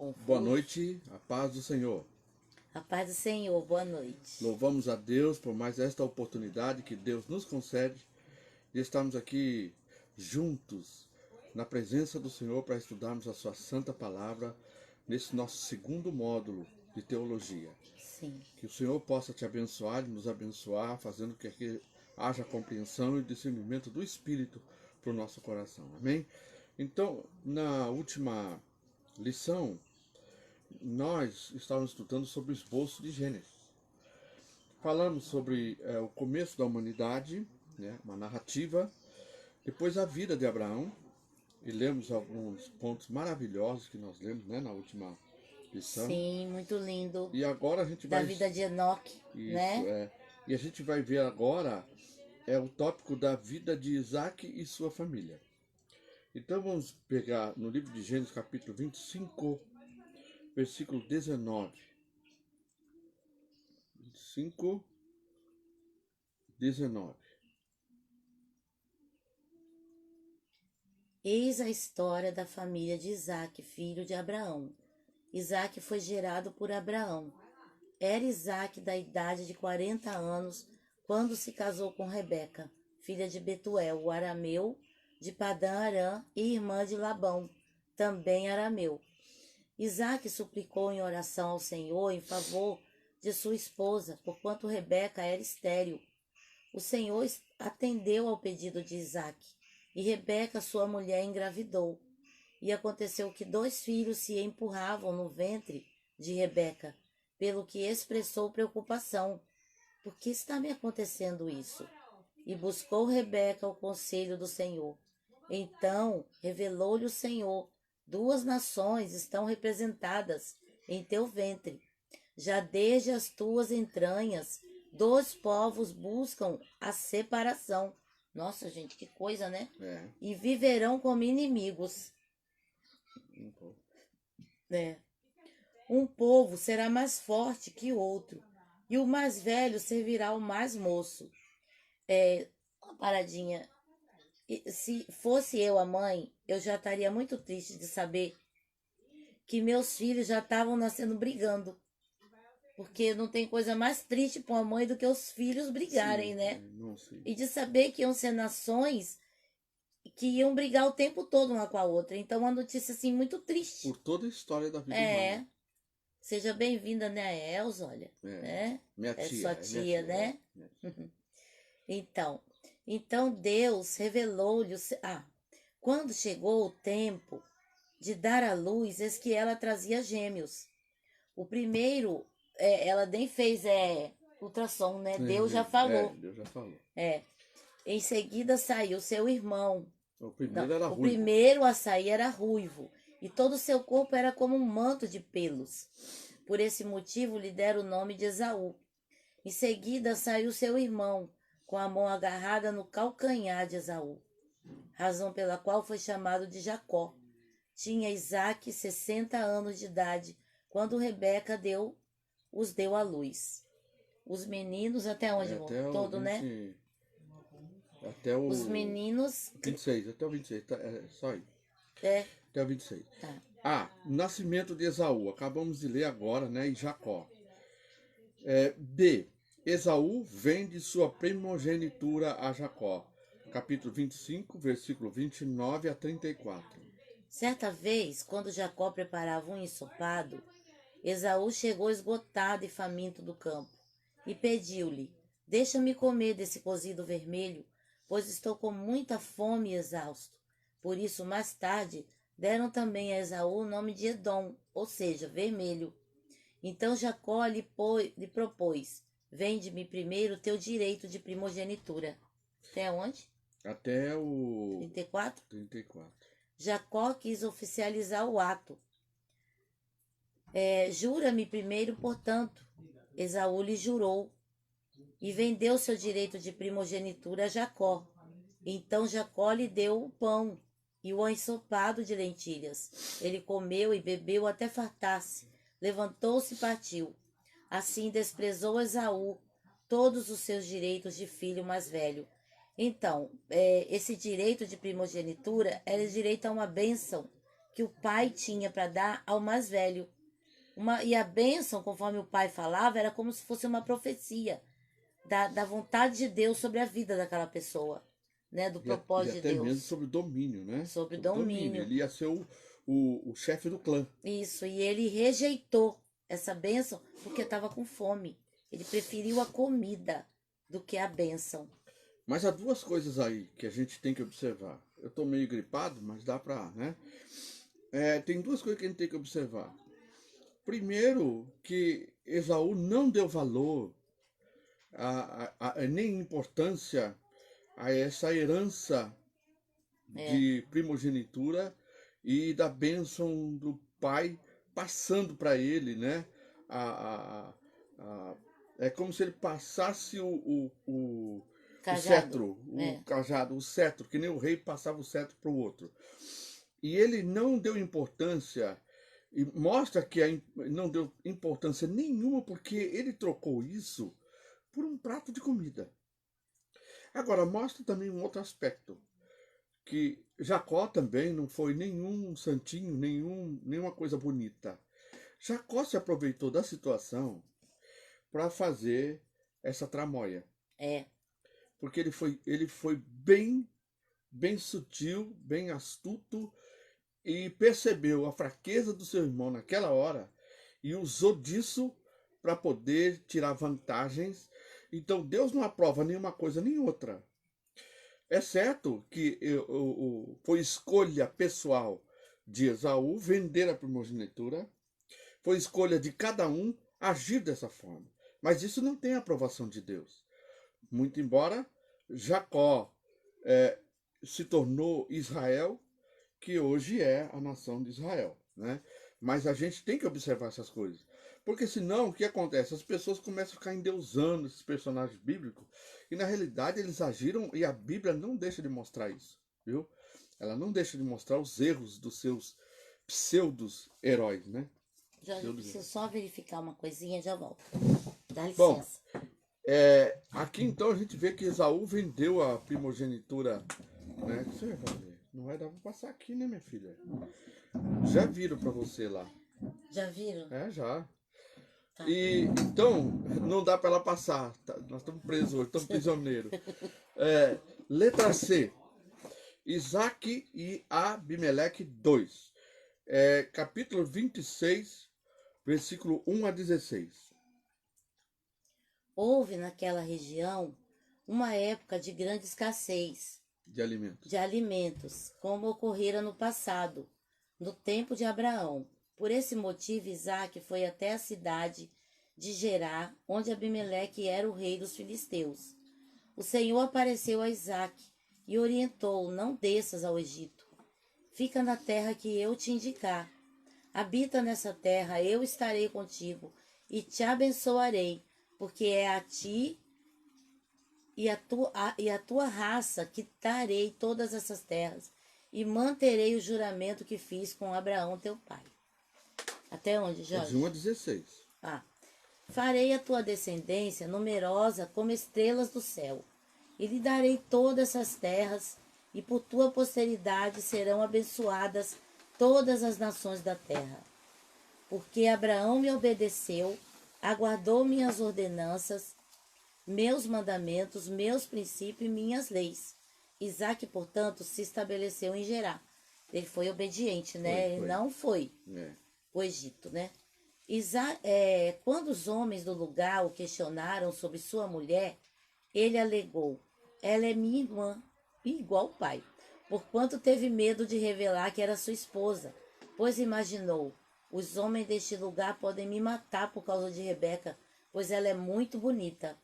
confuso. Boa noite, a paz do Senhor. A paz do Senhor, boa noite. Louvamos a Deus por mais esta oportunidade que Deus nos concede de estarmos aqui juntos na presença do Senhor para estudarmos a sua santa palavra nesse nosso segundo módulo de teologia. Sim. Que o Senhor possa te abençoar e nos abençoar, fazendo que aqui haja compreensão e discernimento do Espírito para o nosso coração. Amém? Então, na última lição, nós estávamos estudando sobre o esboço de Gênesis. Falamos sobre o começo da humanidade, né, uma narrativa, depois a vida de Abraão, e lemos alguns pontos maravilhosos que nós lemos, né, na última lição. Sim, muito lindo. E agora a gente Da vai... vida de Enoque, Isso, né? E a gente vai ver agora o tópico da vida de Isaac e sua família. Então vamos pegar no livro de Gênesis, capítulo 25, versículo 19. 25, 19. Eis a história da família de Isaque, filho de Abraão. Isaque foi gerado por Abraão. Era Isaque da idade de 40 anos quando se casou com Rebeca, filha de Betuel, o arameu, de Padã Arã e irmã de Labão, também arameu. Isaque suplicou em oração ao Senhor em favor de sua esposa, porquanto Rebeca era estéril. O Senhor atendeu ao pedido de Isaque, e Rebeca, sua mulher, engravidou. E aconteceu que 2 filhos se empurravam no ventre de Rebeca, pelo que expressou preocupação. Por que está me acontecendo isso? E buscou Rebeca o conselho do Senhor. Então revelou-lhe o Senhor: 2 nações estão representadas em teu ventre. Já desde as tuas entranhas, 2 povos buscam a separação. Nossa, gente, que coisa, né? E viverão como inimigos. Um povo será mais forte que o outro, e o mais velho servirá ao mais moço. Uma paradinha. Se fosse eu a mãe, eu já estaria muito triste de saber que meus filhos já estavam nascendo brigando. Porque não tem coisa mais triste para uma mãe do que os filhos brigarem, Sim, né? não sei. E de saber que iam ser nações que iam brigar o tempo todo uma com a outra. Então, uma notícia, assim, muito triste. Por toda a história da vida humana. Seja bem-vinda, né, Elza, olha. Né? Minha tia. Sua tia, né? Minha tia. Então Deus revelou-lhe... quando chegou o tempo de dar à luz, eis que ela trazia gêmeos. O primeiro, ela nem fez ultrassom, né? Deus já falou. Deus já falou. Em seguida saiu seu irmão. O primeiro era ruivo. O primeiro a sair era ruivo, e todo o seu corpo era como um manto de pelos. Por esse motivo lhe deram o nome de Esaú. Em seguida saiu seu irmão, com a mão agarrada no calcanhar de Esaú, razão pela qual foi chamado de Jacó. Tinha Isaque 60 anos de idade, quando Rebeca os deu à luz. Os meninos, até onde, amor? Todo, 20, né? Até o... Os meninos... 26, até o 26, só aí. Até o 26. Tá. Nascimento de Esaú, acabamos de ler agora, né, em Jacó. B. Esaú vende sua primogenitura a Jacó. Capítulo 25, versículo 29 a 34. Certa vez, quando Jacó preparava um ensopado, Esaú chegou esgotado e faminto do campo, e pediu-lhe: deixa-me comer desse cozido vermelho, pois estou com muita fome e exausto. Por isso, mais tarde, deram também a Esaú o nome de Edom, ou seja, vermelho. Então Jacó lhe propôs: vende-me primeiro o teu direito de primogenitura. Até onde? Até o... 34? 34. Jacó quis oficializar o ato. Jura-me primeiro, portanto. Esaú lhe jurou e vendeu seu direito de primogenitura a Jacó. Então Jacó lhe deu o pão e o ensopado de lentilhas. Ele comeu e bebeu até fartar-se. Levantou-se e partiu. Assim desprezou Esaú todos os seus direitos de filho mais velho. Então, esse direito de primogenitura era direito a uma bênção que o pai tinha para dar ao mais velho. E a bênção, conforme o pai falava, era como se fosse uma profecia da vontade de Deus sobre a vida daquela pessoa, né? Do E propósito de até mesmo Deus. sobre o domínio, né? Sobre Sobre o domínio. domínio. Ele ia ser o chefe do clã. Isso, e ele rejeitou essa bênção porque estava com fome. Ele preferiu a comida do que a bênção. Mas há duas coisas aí que a gente tem que observar. Eu estou meio gripado, mas dá para, né? Tem duas coisas que a gente tem que observar. Primeiro, que Esaú não deu valor nem importância a essa herança de primogenitura e da bênção do pai passando para ele, né? É como se ele passasse o cetro, o cajado, o cetro, que nem o rei passava o cetro para o outro. E ele não deu importância, e mostra que não deu importância nenhuma, porque ele trocou isso por um prato de comida. Agora, mostra também um outro aspecto, que Jacó também não foi nenhum santinho, nenhuma coisa bonita. Jacó se aproveitou da situação para fazer essa tramóia. Porque ele foi bem sutil, bem astuto, e percebeu a fraqueza do seu irmão naquela hora e usou disso para poder tirar vantagens. Então Deus não aprova nenhuma coisa nem outra. É certo que foi escolha pessoal de Esaú vender a primogenitura, foi escolha de cada um agir dessa forma. Mas isso não tem aprovação de Deus. Muito embora Jacó se tornou Israel, que hoje é a nação de Israel, né? Mas a gente tem que observar essas coisas. Porque senão, o que acontece? As pessoas começam a ficar endeusando esses personagens bíblicos, e na realidade eles agiram, e a Bíblia não deixa de mostrar isso, viu? Ela não deixa de mostrar os erros dos seus pseudos-heróis, né? Jorge, preciso só verificar uma coisinha e já volto. Dá licença. Bom, aqui então a gente vê que Esaú vendeu a primogenitura, né? Você vai ver. Não vai dar pra passar aqui, né, minha filha? Já viram pra você lá. Já viram? Já. Tá. E então, não dá pra ela passar. Tá? Nós estamos presos hoje, estamos prisioneiros. Letra C. Isaac e Abimeleque 2. Capítulo 26, versículo 1 a 16. Houve naquela região uma época de grande escassez De alimentos, como ocorrera no passado, no tempo de Abraão. Por esse motivo, Isaque foi até a cidade de Gerar, onde Abimeleque era o rei dos filisteus. O Senhor apareceu a Isaque e orientou: não desças ao Egito. Fica na terra que eu te indicar. Habita nessa terra, eu estarei contigo e te abençoarei, porque é a ti e a tua raça que darei todas essas terras, e manterei o juramento que fiz com Abraão teu pai. Até onde, Jorge? De 1 a 16. Farei a tua descendência numerosa como estrelas do céu, e lhe darei todas essas terras, e por tua posteridade serão abençoadas todas as nações da terra. Porque Abraão me obedeceu, aguardou minhas ordenanças, meus mandamentos, meus princípios e minhas leis. Isaque, portanto, se estabeleceu em Gerar. Ele foi obediente, né? Ele não foi o Egito, né? Quando os homens do lugar o questionaram sobre sua mulher, ele alegou: ela é minha irmã, igual o pai, porquanto teve medo de revelar que era sua esposa, pois imaginou: os homens deste lugar podem me matar por causa de Rebeca, pois ela é muito bonita.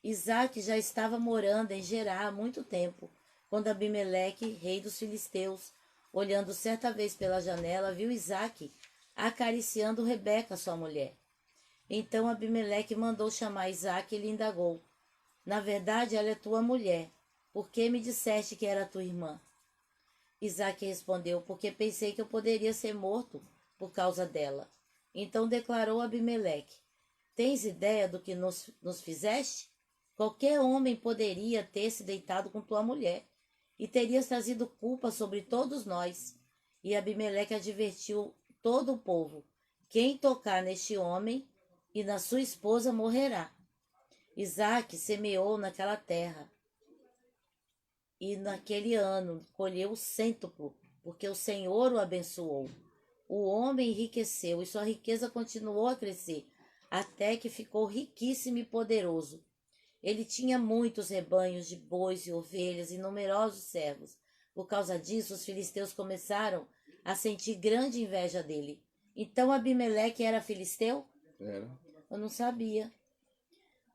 Isaque já estava morando em Gerar há muito tempo, quando Abimeleque, rei dos filisteus, olhando certa vez pela janela, viu Isaque acariciando Rebeca, sua mulher. Então Abimeleque mandou chamar Isaque e lhe indagou: na verdade, ela é tua mulher. Por que me disseste que era tua irmã? Isaque respondeu: porque pensei que eu poderia ser morto por causa dela. Então declarou Abimeleque: tens ideia do que nos fizeste? Qualquer homem poderia ter se deitado com tua mulher, e terias trazido culpa sobre todos nós. E Abimeleque advertiu todo o povo: quem tocar neste homem e na sua esposa morrerá. Isaque semeou naquela terra, e naquele ano colheu o cêntuplo, porque o Senhor o abençoou. O homem enriqueceu e sua riqueza continuou a crescer, até que ficou riquíssimo e poderoso. Ele tinha muitos rebanhos de bois e ovelhas e numerosos servos. Por causa disso, os filisteus começaram a sentir grande inveja dele. Então Abimeleque era filisteu? Era. Eu não sabia.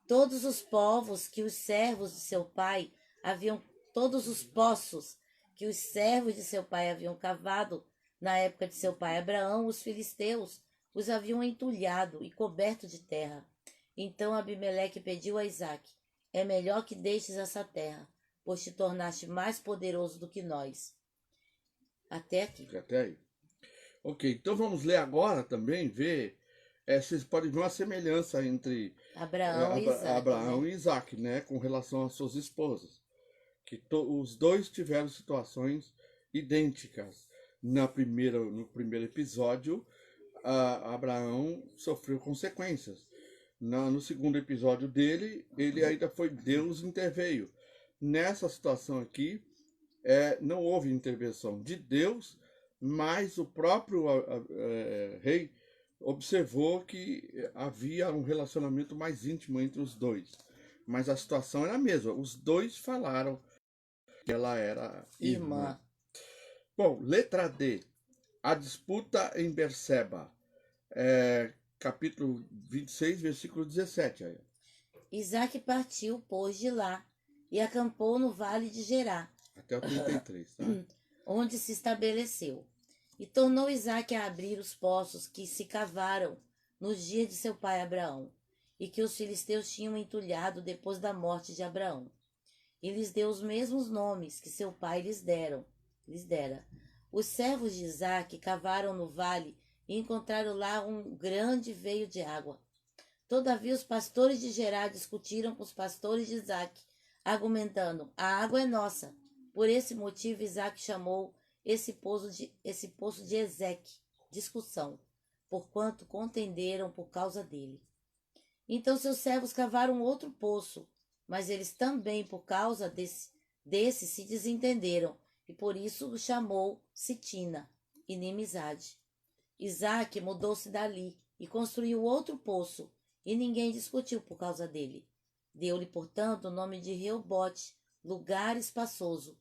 Todos os povos que os servos de seu pai haviam, todos os poços que os servos de seu pai haviam cavado na época de seu pai Abraão, os filisteus os haviam entulhado e coberto de terra. Então Abimeleque pediu a Isaque: é melhor que deixes essa terra, pois te tornaste mais poderoso do que nós. Até aqui. Até aí. Ok, então vamos ler agora também, ver. Vocês podem ver uma semelhança entre Abraão e Isaque, Abraão né? e Isaac, né? Com relação às suas esposas. Que os dois tiveram situações idênticas. No primeiro episódio, Abraão sofreu consequências. No segundo episódio dele, ele ainda foi Deus interveio. Nessa situação aqui, não houve intervenção de Deus, mas o próprio rei observou que havia um relacionamento mais íntimo entre os dois. Mas a situação era a mesma. Os dois falaram que ela era irmã. Bom, letra D. A disputa em Berseba. Capítulo 26, versículo 17. Aí. Isaque partiu, pois, de lá e acampou no vale de Gerá. Até o 33, tá? Onde se estabeleceu. E tornou Isaque a abrir os poços que se cavaram nos dias de seu pai Abraão, e que os filisteus tinham entulhado depois da morte de Abraão. E lhes deu os mesmos nomes que seu pai lhes dera. Os servos de Isaque cavaram no vale e encontraram lá um grande veio de água. Todavia os pastores de Gerá discutiram com os pastores de Isaque, argumentando: a água é nossa. Por esse motivo Isaque chamou esse poço de Ezeque, discussão, porquanto contenderam por causa dele. Então seus servos cavaram outro poço, mas eles também, por causa desse se desentenderam, e por isso o chamou Sitina, inimizade. Isaque mudou-se dali e construiu outro poço, e ninguém discutiu por causa dele. Deu-lhe, portanto, o nome de Reobote, lugar espaçoso.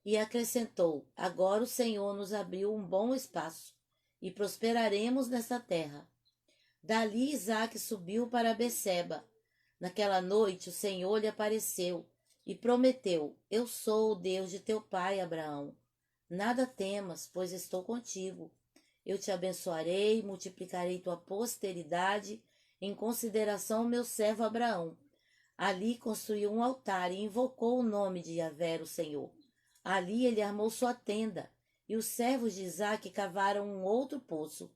E acrescentou: agora o Senhor nos abriu um bom espaço, e prosperaremos nesta terra. Dali Isaque subiu para Beceba. Naquela noite o Senhor lhe apareceu e prometeu: eu sou o Deus de teu pai Abraão. Nada temas, pois estou contigo. Eu te abençoarei, multiplicarei tua posteridade em consideração ao meu servo Abraão. Ali construiu um altar e invocou o nome de Yahvé, o Senhor. Ali ele armou sua tenda, e os servos de Isaque cavaram um outro poço.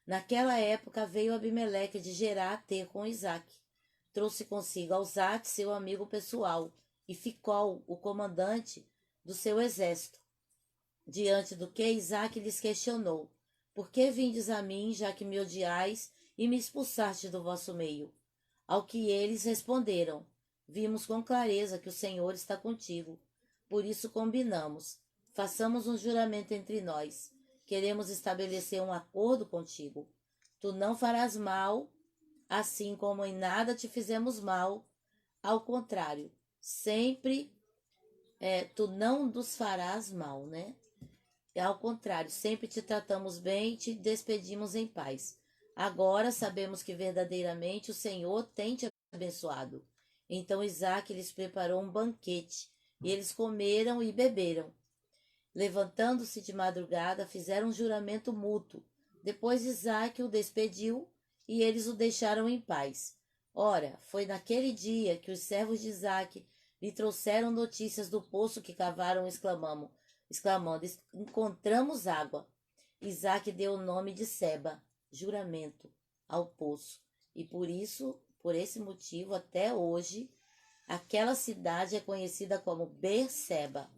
Naquela época veio Abimeleque de Gerá ter com Isaque. Trouxe consigo Alzate, seu amigo pessoal, e Ficol, o comandante do seu exército. Diante do que Isaque lhes questionou: por que vindes a mim, já que me odiais, e me expulsaste do vosso meio? Ao que eles responderam: vimos com clareza que o Senhor está contigo. Por isso combinamos: façamos um juramento entre nós. Queremos estabelecer um acordo contigo. Tu não farás mal, assim como em nada te fizemos mal. Ao contrário, sempre tu não nos farás mal, né? Ao contrário, sempre te tratamos bem e te despedimos em paz. Agora sabemos que verdadeiramente o Senhor tem te abençoado. Então Isaque lhes preparou um banquete, e eles comeram e beberam. Levantando-se de madrugada, fizeram um juramento mútuo. Depois Isaque o despediu, e eles o deixaram em paz. Ora, foi naquele dia que os servos de Isaque lhe trouxeram notícias do poço que cavaram, exclamando: encontramos água. Isaque deu o nome de Seba, juramento, ao poço. E por esse motivo, até hoje, aquela cidade é conhecida como Berseba.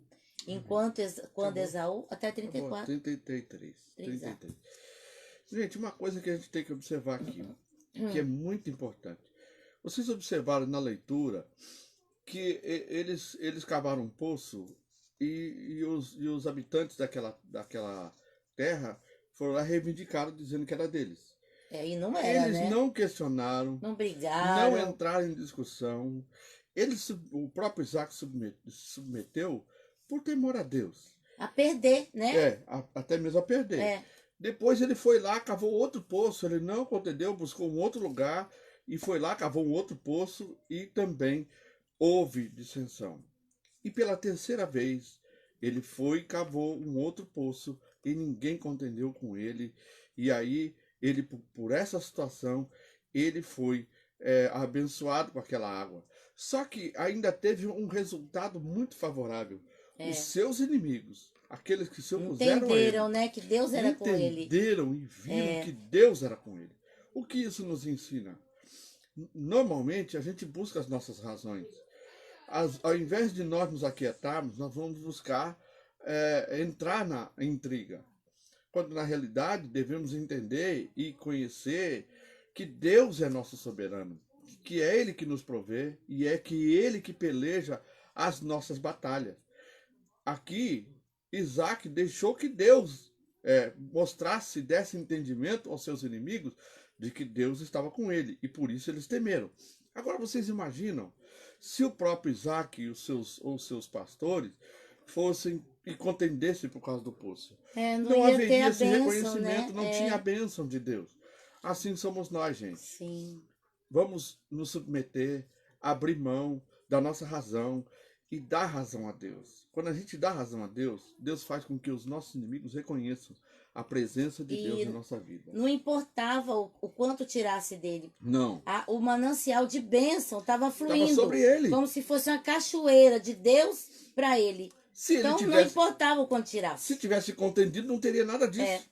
Enquanto quando Acabou. Esaú, até Tá bom, 34. 33. Exato. 33. Gente, uma coisa que a gente tem que observar aqui, que é muito importante. Vocês observaram na leitura que eles cavaram um poço e os habitantes daquela terra foram lá reivindicaram dizendo que era deles. E não era, Eles né? não questionaram, Não não brigaram. entraram em discussão. O próprio Isaac submeteu por temor a Deus. A perder, né? Até mesmo a perder. É. Depois ele foi lá, cavou outro poço, ele não contendeu, buscou um outro lugar e foi lá, cavou um outro poço e também houve dissensão. E pela terceira vez ele foi e cavou um outro poço e ninguém contendeu com ele. E aí ele, por essa situação, ele foi abençoado com aquela água. Só que ainda teve um resultado muito favorável. Os seus inimigos, aqueles que se opuseram a ele, Entenderam, né? Que Deus era com ele. entenderam e viram que Deus era com ele. O que isso nos ensina? Normalmente a gente busca as nossas razões. Ao invés de nós nos aquietarmos, nós vamos buscar entrar na intriga. Quando na realidade devemos entender e conhecer que Deus é nosso soberano, que é Ele que nos provê e é que Ele que peleja as nossas batalhas. Aqui, Isaac deixou que Deus mostrasse, desse entendimento aos seus inimigos de que Deus estava com ele, e por isso eles temeram. Agora vocês imaginam, se o próprio Isaac e os seus pastores fossem e contendessem por causa do poço. Não ia ter haveria a esse bênção, reconhecimento, né? não tinha a bênção de Deus. Assim somos nós, gente. Sim. Vamos nos submeter, abrir mão da nossa razão e dar razão a Deus. Quando a gente dá razão a Deus, Deus faz com que os nossos inimigos reconheçam a presença de Deus na nossa vida. Não importava o quanto tirasse dele. Não. O manancial de bênção estava fluindo. Estava sobre ele. Como se fosse uma cachoeira de Deus para ele. Então não importava o quanto tirasse. Se tivesse contendido, não teria nada disso.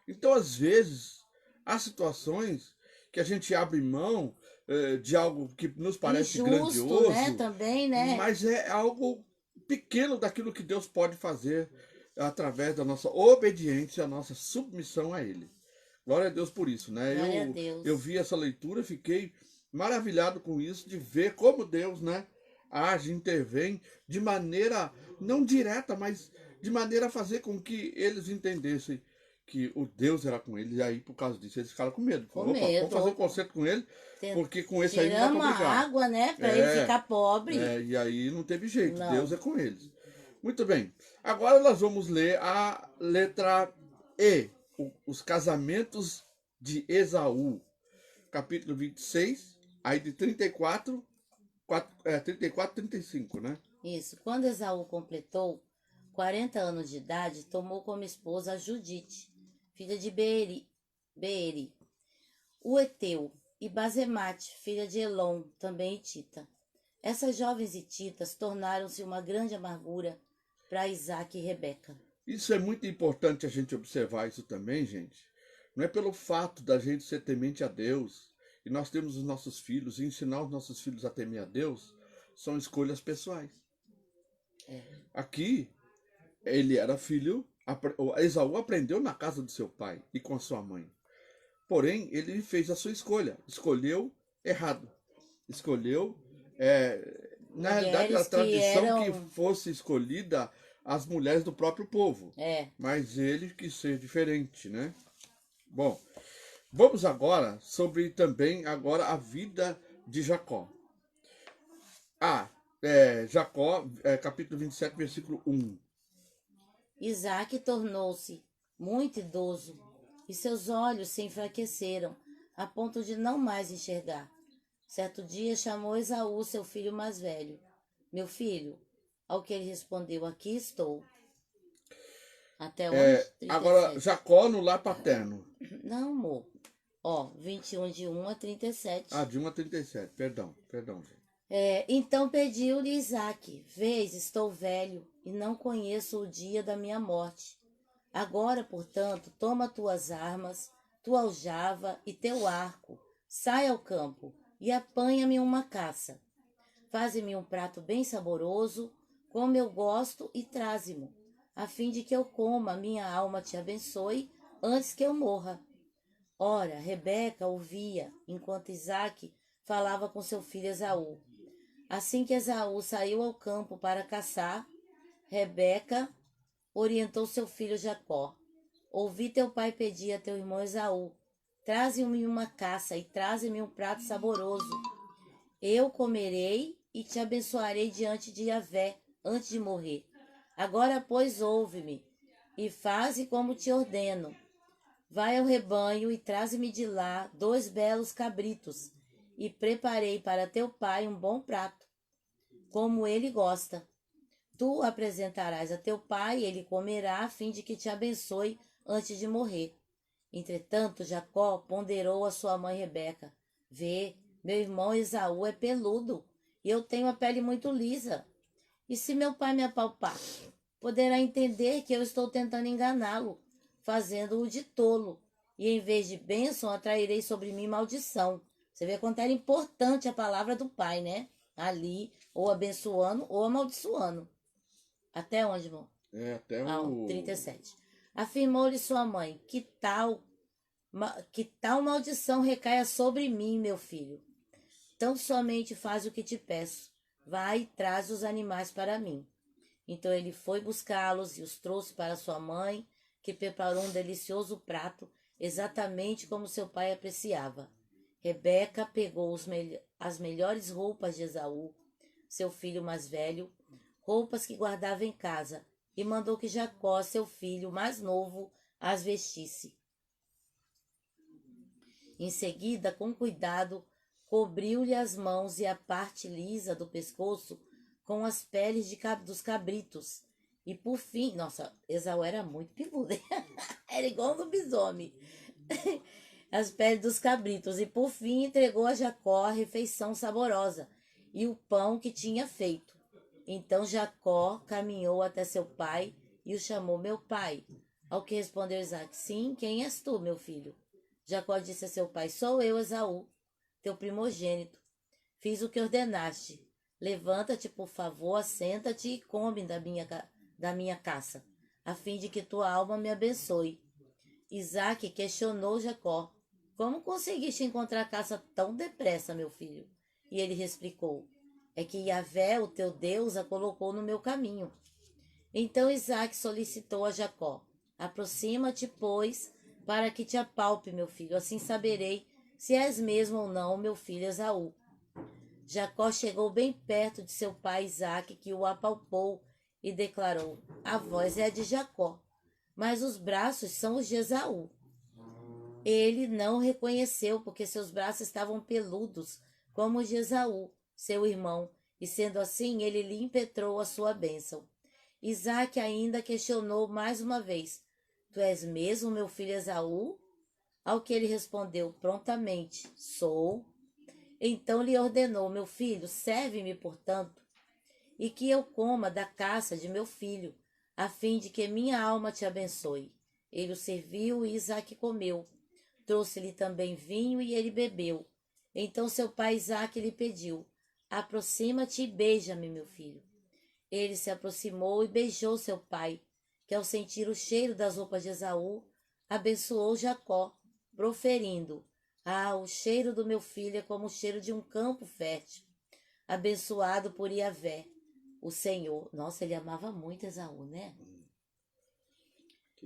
Então, às vezes, há situações que a gente abre mão de algo que nos parece injusto, grandioso, né? Também, né? Mas é algo pequeno daquilo que Deus pode fazer através da nossa obediência, a nossa submissão a Ele. Glória a Deus por isso, né? Glória a Deus. Eu vi essa leitura, fiquei maravilhado com isso, de ver como Deus, né, age, intervém de maneira não direta, mas de maneira a fazer com que eles entendessem que o Deus era com eles, e aí por causa disso eles ficaram com medo. Vamos fazer um concerto com ele, porque com esse aí não dá pra brigar. Água, né, para ele ficar pobre. E aí não teve jeito, Deus é com eles. Muito bem, agora nós vamos ler a letra E, os casamentos de Esaú, capítulo 26, aí de 34 a 35, né? Isso, quando Esaú completou 40 anos de idade, tomou como esposa a Judite, filha de Beeri, o Eteu, e Basemate, filha de Elon, também hitita. Essas jovens hititas tornaram-se uma grande amargura para Isaac e Rebeca. Isso é muito importante a gente observar isso também, gente. Não é pelo fato da gente ser temente a Deus e nós temos os nossos filhos e ensinar os nossos filhos a temer a Deus, são escolhas pessoais. Aqui, ele era filho, Esaú aprendeu na casa do seu pai e com a sua mãe. Porém, ele fez a sua escolha, escolheu errado. Escolheu, na realidade, a tradição que fosse escolhida as mulheres do próprio povo. Mas ele quis ser diferente, né? Bom, vamos agora sobre também agora a vida de Jacó. Jacó, capítulo 27, versículo 1. Isaac tornou-se muito idoso e seus olhos se enfraqueceram a ponto de não mais enxergar. Certo dia chamou Esaú, seu filho mais velho. Meu filho, ao que ele respondeu, aqui estou. Até onde? Agora, Jacó no lar paterno. Não, amor. 21 de 1 a 37. De 1 a 37, perdão, gente. Então pediu-lhe Isaac, vês, estou velho e não conheço o dia da minha morte. Agora, portanto, toma tuas armas, tua aljava e teu arco, sai ao campo e apanha-me uma caça. Faze-me um prato bem saboroso, como eu gosto, e traze-mo, a fim de que eu coma, minha alma te abençoe, antes que eu morra. Ora, Rebeca ouvia, enquanto Isaque falava com seu filho Esaú. Assim que Esaú saiu ao campo para caçar, Rebeca orientou seu filho Jacó. Ouvi teu pai pedir a teu irmão Esaú, traze-me uma caça e traze-me um prato saboroso. Eu comerei e te abençoarei diante de Yahvé, antes de morrer. Agora, pois, ouve-me, e faze como te ordeno. Vai ao rebanho e traze-me de lá 2 belos cabritos, e preparei para teu pai um bom prato, como ele gosta. Tu apresentarás a teu pai, e ele comerá, a fim de que te abençoe antes de morrer. Entretanto, Jacó ponderou a sua mãe Rebeca. Vê, meu irmão Esaú é peludo, e eu tenho a pele muito lisa. E se meu pai me apalpar, poderá entender que eu estou tentando enganá-lo, fazendo-o de tolo, e em vez de bênção, atrairei sobre mim maldição. Você vê quanto era importante a palavra do pai, né? Ali, ou abençoando ou amaldiçoando. Até onde, irmão? Até o... 37. Afirmou-lhe sua mãe, que tal maldição recaia sobre mim, meu filho. Tão somente faz o que te peço. Vai e traz os animais para mim. Então ele foi buscá-los e os trouxe para sua mãe, que preparou um delicioso prato, exatamente como seu pai apreciava. Rebeca pegou as melhores roupas de Esaú, seu filho mais velho, roupas que guardava em casa, e mandou que Jacó, seu filho mais novo, as vestisse. Em seguida, com cuidado, cobriu-lhe as mãos e a parte lisa do pescoço com as peles dos cabritos. E por fim, nossa, Esaú era muito peludo, era igual um lobisomem. As peles dos cabritos. E por fim entregou a Jacó a refeição saborosa e o pão que tinha feito. Então Jacó caminhou até seu pai e o chamou meu pai. Ao que respondeu Isaque, sim, quem és tu, meu filho? Jacó disse a seu pai, sou eu, Esaú, teu primogênito. Fiz o que ordenaste. Levanta-te, por favor, assenta-te e come da minha caça, a fim de que tua alma me abençoe. Isaque questionou Jacó, como conseguiste encontrar a caça tão depressa, meu filho? E ele explicou, é que Yahvé, o teu Deus, a colocou no meu caminho. Então Isaque solicitou a Jacó, aproxima-te, pois, para que te apalpe, meu filho, assim saberei se és mesmo ou não meu filho Esaú. Jacó chegou bem perto de seu pai Isaque, que o apalpou e declarou, a voz é a de Jacó, mas os braços são os de Esaú. Ele não reconheceu, porque seus braços estavam peludos, como os de Esaú, seu irmão, e sendo assim, ele lhe impetrou a sua bênção. Isaque ainda questionou mais uma vez, tu és mesmo meu filho Esaú? Ao que ele respondeu prontamente, sou. Então lhe ordenou, meu filho, serve-me, portanto, e que eu coma da caça de meu filho, a fim de que minha alma te abençoe. Ele o serviu e Isaque comeu. Trouxe-lhe também vinho e ele bebeu. Então seu pai Isaque lhe pediu, aproxima-te e beija-me, meu filho. Ele se aproximou e beijou seu pai, que ao sentir o cheiro das roupas de Esaú, abençoou Jacó, proferindo, o cheiro do meu filho é como o cheiro de um campo fértil, abençoado por Yahvé, o Senhor. Nossa, ele amava muito Esaú, né?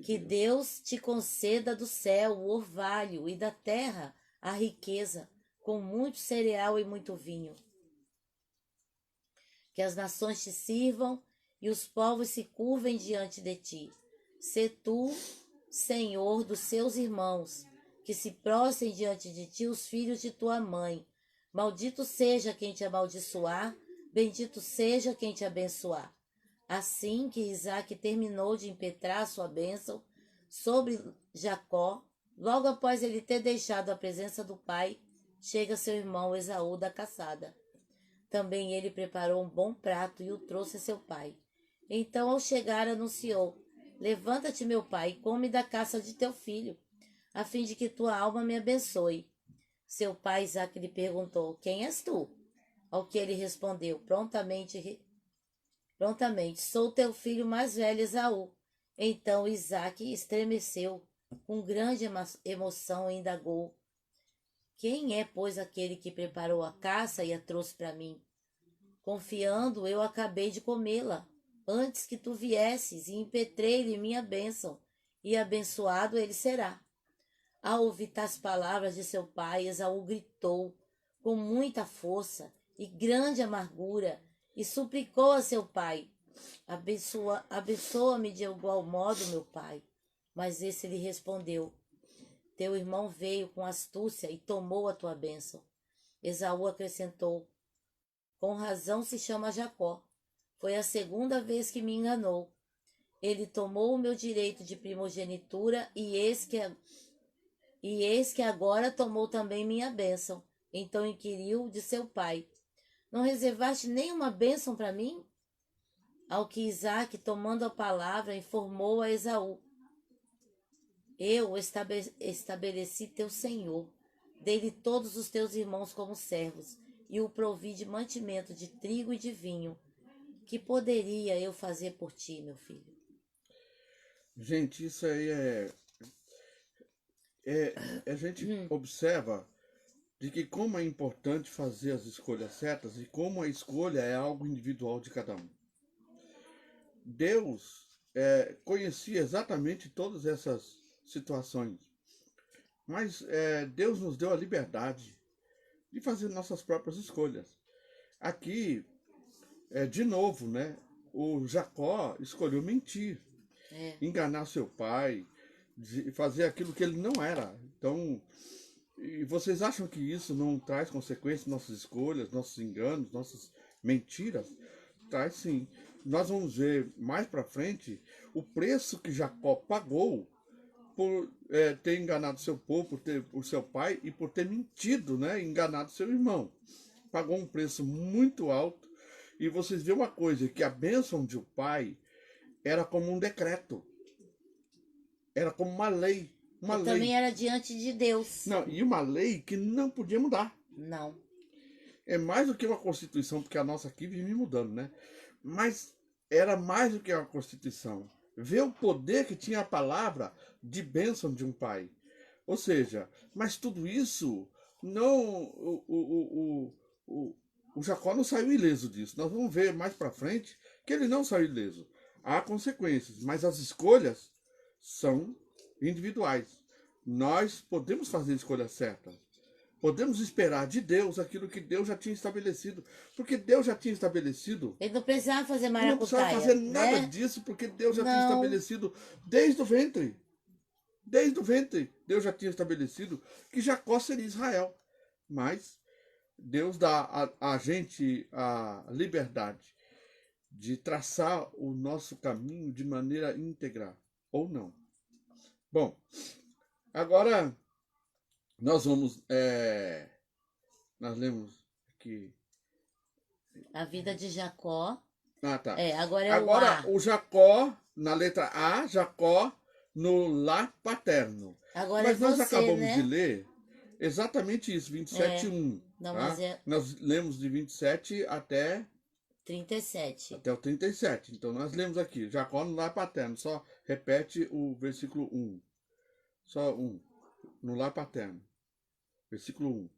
Que Deus te conceda do céu o orvalho e da terra a riqueza, com muito cereal e muito vinho. Que as nações te sirvam e os povos se curvem diante de ti. Sê tu, Senhor dos seus irmãos, que se prostrem diante de ti os filhos de tua mãe. Maldito seja quem te amaldiçoar, bendito seja quem te abençoar. Assim que Isaque terminou de impetrar sua bênção sobre Jacó, logo após ele ter deixado a presença do pai, chega seu irmão Esaú da caçada. Também ele preparou um bom prato e o trouxe a seu pai. Então, ao chegar, anunciou, levanta-te, meu pai, e come da caça de teu filho, a fim de que tua alma me abençoe. Seu pai Isaque lhe perguntou, quem és tu? Ao que ele respondeu, prontamente prontamente: sou teu filho mais velho, Esaú. Então Isaque estremeceu com grande emoção e indagou: quem é, pois, aquele que preparou a caça e a trouxe para mim? Confiando, eu acabei de comê-la, antes que tu viesses, e impetrei-lhe minha bênção, e abençoado ele será. Ao ouvir tais palavras de seu pai, Esaú gritou com muita força e grande amargura, e suplicou a seu pai: abençoa-me de igual modo, meu pai. Mas esse lhe respondeu: teu irmão veio com astúcia e tomou a tua bênção. Esaú acrescentou: com razão se chama Jacó. Foi a segunda vez que me enganou. Ele tomou o meu direito de primogenitura e eis que agora tomou também minha bênção. Então inquiriu de seu pai: não reservaste nenhuma bênção para mim? Ao que Isaque, tomando a palavra, informou a Esaú: eu estabeleci teu senhor, dei-lhe todos os teus irmãos como servos, e o provi de mantimento de trigo e de vinho. Que poderia eu fazer por ti, meu filho? Gente, isso aí a gente observa de que como é importante fazer as escolhas certas e como a escolha é algo individual de cada um. Deus conhecia exatamente todas essas situações, mas Deus nos deu a liberdade de fazer nossas próprias escolhas. Aqui, de novo, né? O Jacó escolheu mentir, enganar seu pai, fazer aquilo que ele não era. Então, e vocês acham que isso não traz consequências nossas escolhas, nossos enganos, nossas mentiras? Traz sim. Nós vamos ver mais para frente o preço que Jacó pagou por ter enganado seu povo, por seu pai e por ter mentido, né? Enganado seu irmão. Pagou um preço muito alto. E vocês veem uma coisa, que a bênção de um pai era como um decreto. Era como uma lei. Uma lei. Também era diante de Deus. Não, e uma lei que não podia mudar. Não. É mais do que uma Constituição, porque a nossa aqui vive mudando, né? Mas era mais do que uma Constituição. Ver o poder que tinha a palavra de bênção de um pai. Ou seja, mas tudo isso, não, o Jacó não saiu ileso disso. Nós vamos ver mais para frente que ele não saiu ileso. Há consequências, mas as escolhas são individuais. Nós podemos fazer escolhas certas. Podemos esperar de Deus aquilo que Deus já tinha estabelecido. Porque Deus já tinha estabelecido. Ele não precisava fazer Não precisava maracutaia. fazer nada né? disso, porque Deus já tinha Não. estabelecido desde o ventre. Desde o ventre, Deus já tinha estabelecido que Jacó seria Israel. Mas Deus dá a gente a liberdade de traçar o nosso caminho de maneira íntegra, ou não. Bom, agora nós vamos... nós lemos aqui... A vida de Jacó. Ah, tá. Agora Agora o Jacó, na letra A, Jacó no lar paterno. Agora Mas nós acabamos né? de ler exatamente isso, 27:1. Não, Tá? mas Nós lemos de 27 até 37. o 37. Então nós lemos aqui, Jacó no lar paterno. Só repete o versículo 1. Só um. No lar paterno. Versículo 1.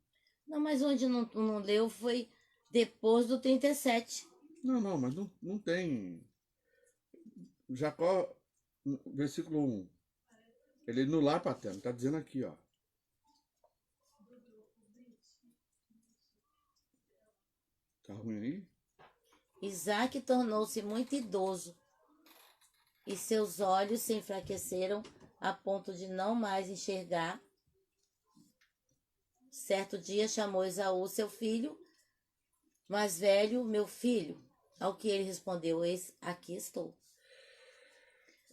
Não, mas onde não leu foi depois do 37. Não, mas não tem. Jacó, versículo 1. Ele no lar paterno, tá dizendo aqui, ó. Tá ruim aí? Isaque tornou-se muito idoso e seus olhos se enfraqueceram a ponto de não mais enxergar. Certo dia chamou Esaú, seu filho mais velho, meu filho. Ao que ele respondeu: eis, aqui estou.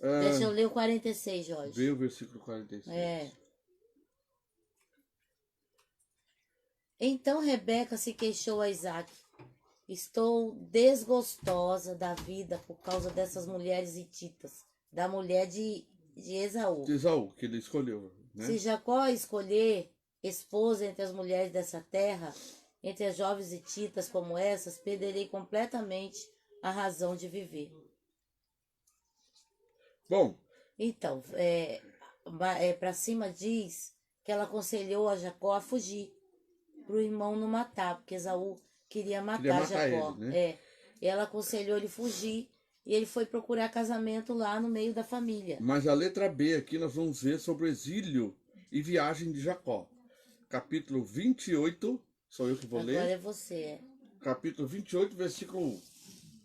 Deixa eu ler o 46, Jorge. Vê o versículo 46. Então Rebeca se queixou a Isaque: estou desgostosa da vida por causa dessas mulheres hititas, da mulher de Esaú. De Esaú, que ele escolheu, né? Se Jacó escolher esposa entre as mulheres dessa terra, entre as jovens hititas como essas, perderei completamente a razão de viver. Bom, Então, para cima diz que ela aconselhou a Jacó a fugir, para o irmão não matar, porque Esaú queria queria matar matar Jacó. ele, né? Ela aconselhou ele fugir e ele foi procurar casamento lá no meio da família. Mas a letra B aqui nós vamos ver sobre o exílio e viagem de Jacó. Capítulo 28, sou eu que vou Agora ler. é você. Capítulo 28, versículo 1.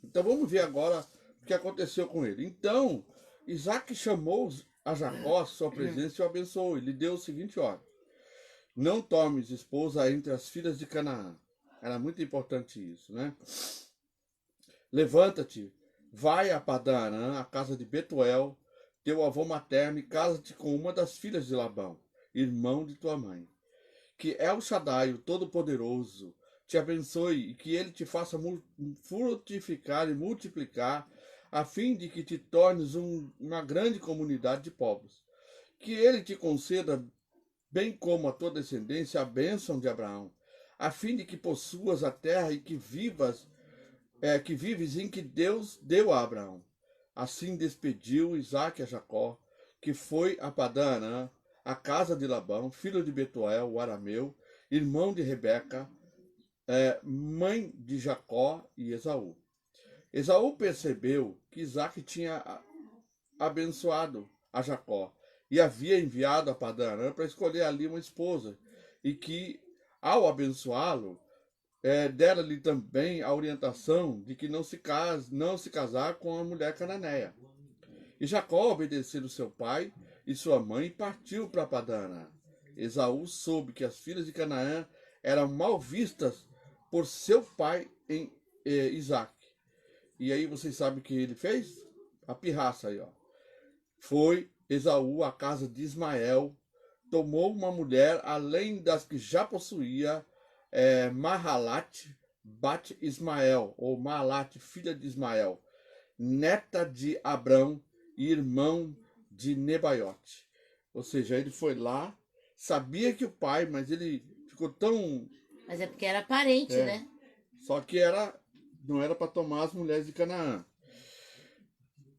Então vamos ver agora o que aconteceu com ele. Então, Isaac chamou a Jacó à sua presença e o abençoou. E lhe deu o seguinte ordem: não tomes esposa entre as filhas de Canaã. Era muito importante isso, né? Levanta-te, vai a Padã-Arã, a casa de Betuel, teu avô materno, e casa-te com uma das filhas de Labão, irmão de tua mãe. Que El Shaddai, o Todo-Poderoso, te abençoe e que ele te faça frutificar e multiplicar, a fim de que te tornes uma grande comunidade de povos. Que ele te conceda, bem como a tua descendência, a bênção de Abraão, a fim de que possuas a terra e que vives em que Deus deu a Abraão. Assim despediu Isaque a Jacó, que foi a Padã-Arã, a casa de Labão, filho de Betuel, o arameu, irmão de Rebeca, mãe de Jacó e Esaú. Esaú percebeu que Isaque tinha abençoado a Jacó e havia enviado a Padã-Arã para escolher ali uma esposa, e que, ao abençoá-lo, dera-lhe também a orientação de que não se casar com a mulher cananeia. E Jacó obedeceu seu pai e sua mãe e partiu para Padã-Arã. Esaú soube que as filhas de Canaã eram mal vistas por seu pai em Isaque. E aí vocês sabem o que ele fez? A pirraça aí, ó. Foi Esaú à casa de Ismael, tomou uma mulher além das que já possuía, Mahalat Bat Ismael, ou Mahalat, filha de Ismael, neta de Abrão e irmão de Nebaiote. Ou seja, ele foi lá, sabia que o pai, mas ele ficou tão... Mas é porque era parente, né? Só que não era para tomar as mulheres de Canaã.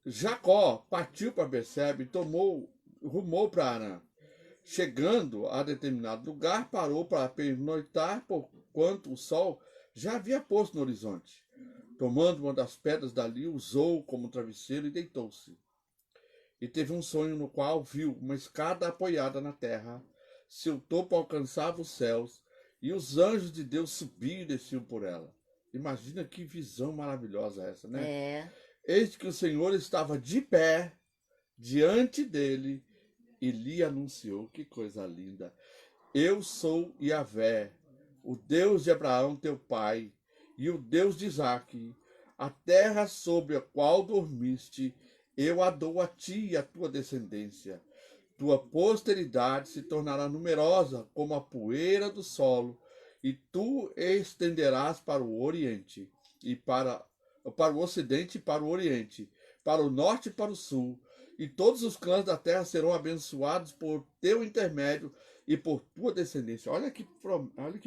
Jacó partiu para Bersebe e rumou para Arã. Chegando a determinado lugar, parou para pernoitar, porquanto o sol já havia posto no horizonte. Tomando uma das pedras dali, usou como travesseiro e deitou-se. E teve um sonho no qual viu uma escada apoiada na terra, seu topo alcançava os céus, e os anjos de Deus subiam e desciam por ela. Imagina que visão maravilhosa essa, né? Eis que o Senhor estava de pé diante dele e lhe anunciou, que coisa linda: eu sou Yahvé, o Deus de Abraão teu pai, e o Deus de Isaque. A terra sobre a qual dormiste, eu a dou a ti e a tua descendência. Tua posteridade se tornará numerosa como a poeira do solo, e tu estenderás para o oriente, e para o ocidente e para o oriente, para o norte e para o sul, e todos os clãs da terra serão abençoados por teu intermédio e por tua descendência. Olha que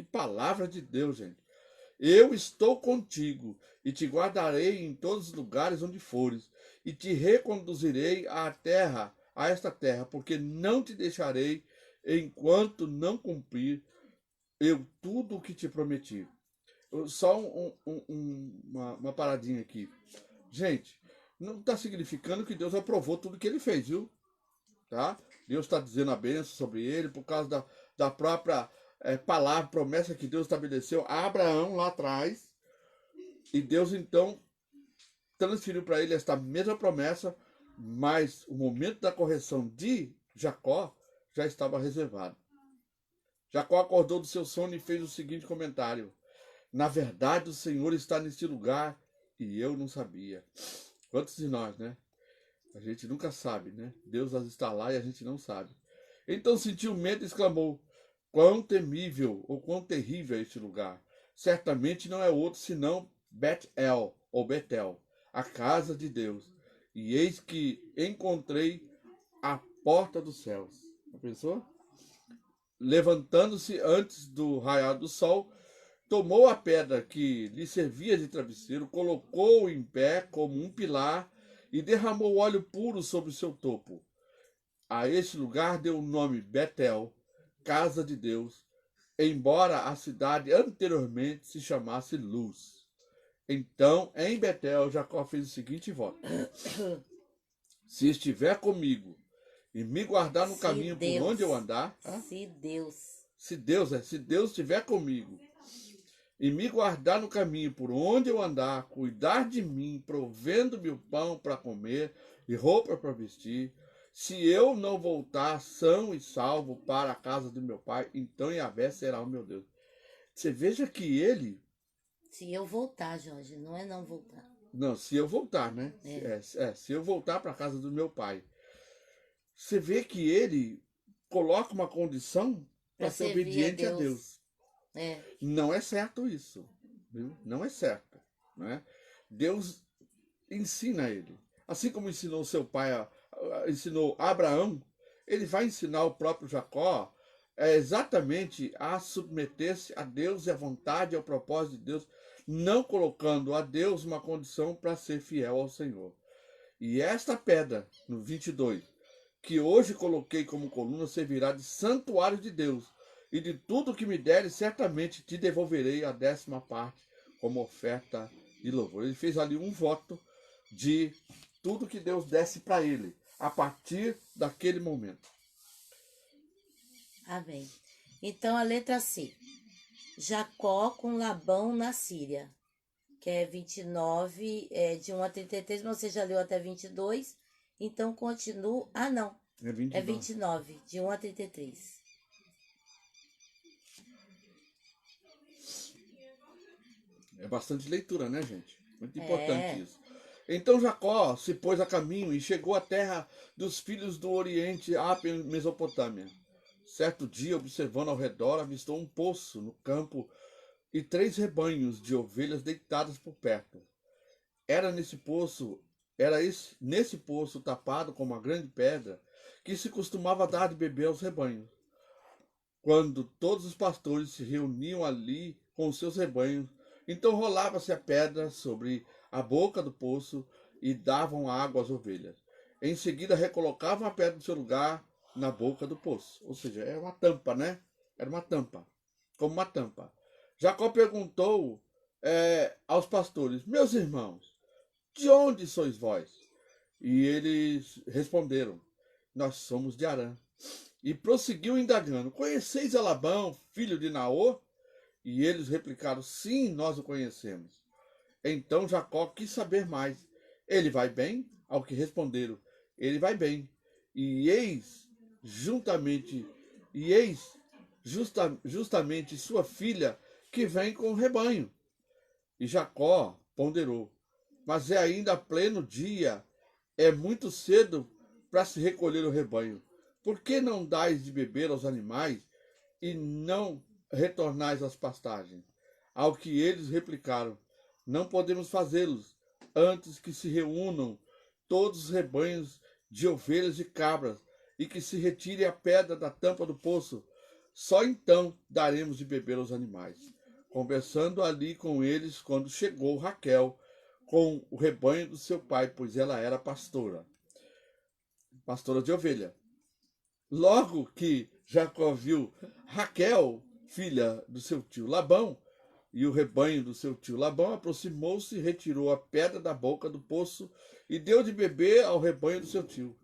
palavra de Deus, gente. Eu estou contigo e te guardarei em todos os lugares onde fores, e te reconduzirei a esta terra, porque não te deixarei enquanto não cumprir eu tudo o que te prometi. Só uma paradinha aqui. Gente, não está significando que Deus aprovou tudo que ele fez, viu? Tá? Deus está dizendo a bênção sobre ele por causa da própria palavra, promessa que Deus estabeleceu a Abraão lá atrás. E Deus então transferiu para ele esta mesma promessa, mas o momento da correção de Jacó já estava reservado. Jacó acordou do seu sono e fez o seguinte comentário: na verdade, o Senhor está neste lugar e eu não sabia. Quantos de nós, né? A gente nunca sabe, né? Deus está lá e a gente não sabe. Então sentiu medo e exclamou: quão temível ou quão terrível é este lugar. Certamente não é outro senão Bet-El, ou Betel, a casa de Deus. E eis que encontrei a porta dos céus. Já pensou? Levantando-se antes do raiar do sol, tomou a pedra que lhe servia de travesseiro, colocou-o em pé como um pilar e derramou óleo puro sobre o seu topo. A este lugar deu o nome Betel, Casa de Deus, embora a cidade anteriormente se chamasse Luz. Então, em Betel, Jacó fez o seguinte voto: se estiver comigo e me guardar no caminho por onde eu andar, se Deus se Deus estiver comigo e me guardar no caminho por onde eu andar, cuidar de mim, provendo-me o pão para comer e roupa para vestir, se eu não voltar são e salvo para a casa do meu pai, então Yahvé será o meu Deus. Você veja que ele... Se eu voltar, Jorge, não é não voltar. Não, se eu voltar, né? Se eu voltar para a casa do meu pai. Você vê que ele coloca uma condição para ser obediente a Deus. Não é certo isso. Viu? Não é certo. Né? Deus ensina ele. Assim como ensinou seu pai, ensinou Abraão, ele vai ensinar o próprio Jacó exatamente a submeter-se a Deus e à vontade e ao propósito de Deus, não colocando a Deus uma condição para ser fiel ao Senhor. E esta pedra, no 22, que hoje coloquei como coluna, servirá de santuário de Deus, e de tudo que me deres, certamente te devolverei a 10ª parte como oferta de louvor. Ele fez ali um voto de tudo que Deus desse para ele, a partir daquele momento. Amém. Então, a letra C. Jacó com Labão na Síria, que é 29, de 1 a 33, mas você já leu até 22, então continua... Ah, não. É 29, de 1 a 33. É bastante leitura, né, gente? Muito importante isso. Então Jacó se pôs a caminho e chegou à terra dos filhos do Oriente, à Mesopotâmia. Certo dia, observando ao redor, avistou um poço no campo e 3 rebanhos de ovelhas deitadas por perto. Nesse poço tapado com uma grande pedra, que se costumava dar de beber aos rebanhos. Quando todos os pastores se reuniam ali com os seus rebanhos, então rolava-se a pedra sobre a boca do poço e davam água às ovelhas. Em seguida, recolocavam a pedra no seu lugar na boca do poço. Ou seja, era uma tampa, né? Era uma tampa, como uma tampa. Jacó perguntou aos pastores: meus irmãos, de onde sois vós? E eles responderam: nós somos de Harã. E prosseguiu indagando: conheceis a Labão, filho de Naor? E eles replicaram: sim, nós o conhecemos. Então Jacó quis saber mais: ele vai bem? Ao que responderam: ele vai bem. E eis justamente sua filha que vem com o rebanho. E Jacó ponderou: mas é ainda pleno dia, é muito cedo para se recolher o rebanho. Por que não dais de beber aos animais e não retornais às pastagens? Ao que eles replicaram: não podemos fazê-los antes que se reúnam todos os rebanhos de ovelhas e cabras e que se retire a pedra da tampa do poço. Só então daremos de beber aos animais. Conversando ali com eles, quando chegou Raquel com o rebanho do seu pai, pois ela era pastora de ovelha. Logo que Jacó viu Raquel, filha do seu tio Labão, e o rebanho do seu tio Labão, aproximou-se, retirou a pedra da boca do poço e deu de beber ao rebanho do seu tio.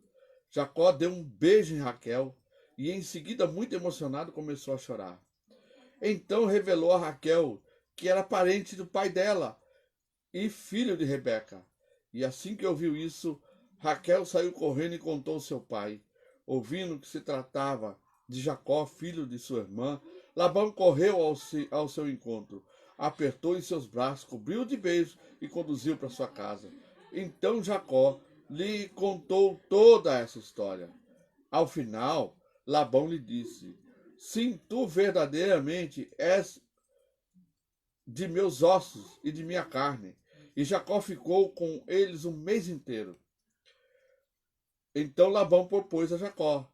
Jacó deu um beijo em Raquel e em seguida, muito emocionado, começou a chorar. Então revelou a Raquel que era parente do pai dela e filho de Rebeca. E assim que ouviu isso, Raquel saiu correndo e contou ao seu pai. Ouvindo que se tratava de Jacó, filho de sua irmã, Labão correu ao seu encontro, apertou em seus braços, cobriu de beijos e conduziu para sua casa. Então Jacó lhe contou toda essa história. Ao final, Labão lhe disse: sim, tu verdadeiramente és de meus ossos e de minha carne. E Jacó ficou com eles um mês inteiro. Então Labão propôs a Jacó: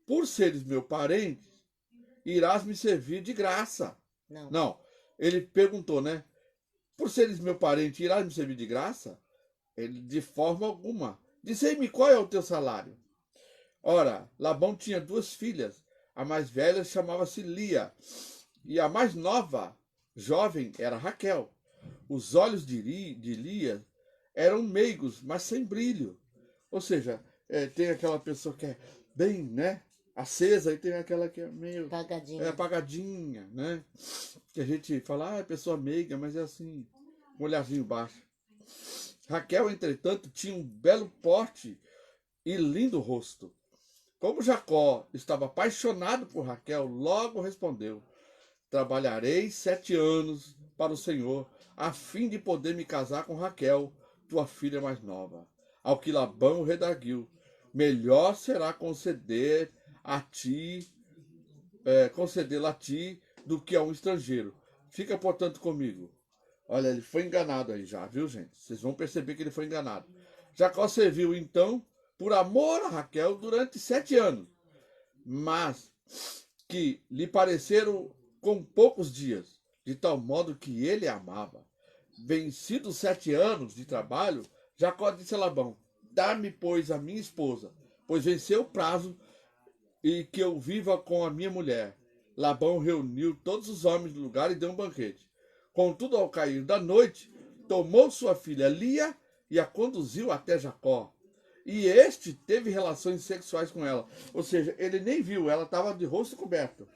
por seres meu parente, irás me servir de graça. Não. Não, ele perguntou, né? Por seres meu parente, irás me servir de graça? Ele, de forma alguma. Dize-me qual é o teu salário. Ora, Labão tinha duas filhas. A mais velha chamava-se Lia, e a mais nova, jovem, era Raquel. Os olhos de Lia eram meigos, mas sem brilho. Ou seja, tem aquela pessoa que é bem, né, acesa, e tem aquela que é meio apagadinha, né? Que a gente fala, é pessoa meiga, mas é assim, um olharzinho baixo. Raquel, entretanto, tinha um belo porte e lindo rosto. Como Jacó estava apaixonado por Raquel, logo respondeu: trabalharei 7 anos para o Senhor, a fim de poder me casar com Raquel, tua filha mais nova. Ao que Labão redarguiu: melhor será concedê-la a ti do que a um estrangeiro. Fica, portanto, comigo. Olha, ele foi enganado aí já, viu, gente? Vocês vão perceber que ele foi enganado. Jacó serviu, então, por amor a Raquel durante 7 anos, mas que lhe pareceram com poucos dias, de tal modo que ele a amava. Vencidos 7 anos de trabalho, Jacó disse a Labão: dá-me, pois, a minha esposa, pois venceu o prazo, e que eu viva com a minha mulher. Labão reuniu todos os homens do lugar e deu um banquete. Contudo, ao cair da noite, tomou sua filha Lia e a conduziu até Jacó. E este teve relações sexuais com ela. Ou seja, ele nem viu, ela estava de rosto coberto.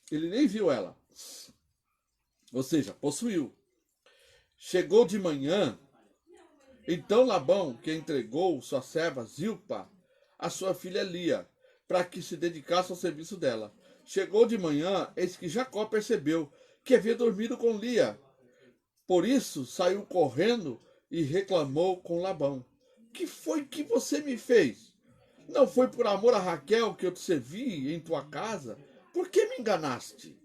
Ele nem viu ela. Ou seja, possuiu. Chegou de manhã, então Labão, que entregou sua serva Zilpa, a sua filha Lia, para que se dedicasse ao serviço dela. Chegou de manhã, eis que Jacó percebeu que havia dormido com Lia. Por isso saiu correndo e reclamou com Labão: que foi que você me fez? Não foi por amor a Raquel que eu te servi em tua casa? Por que me enganaste?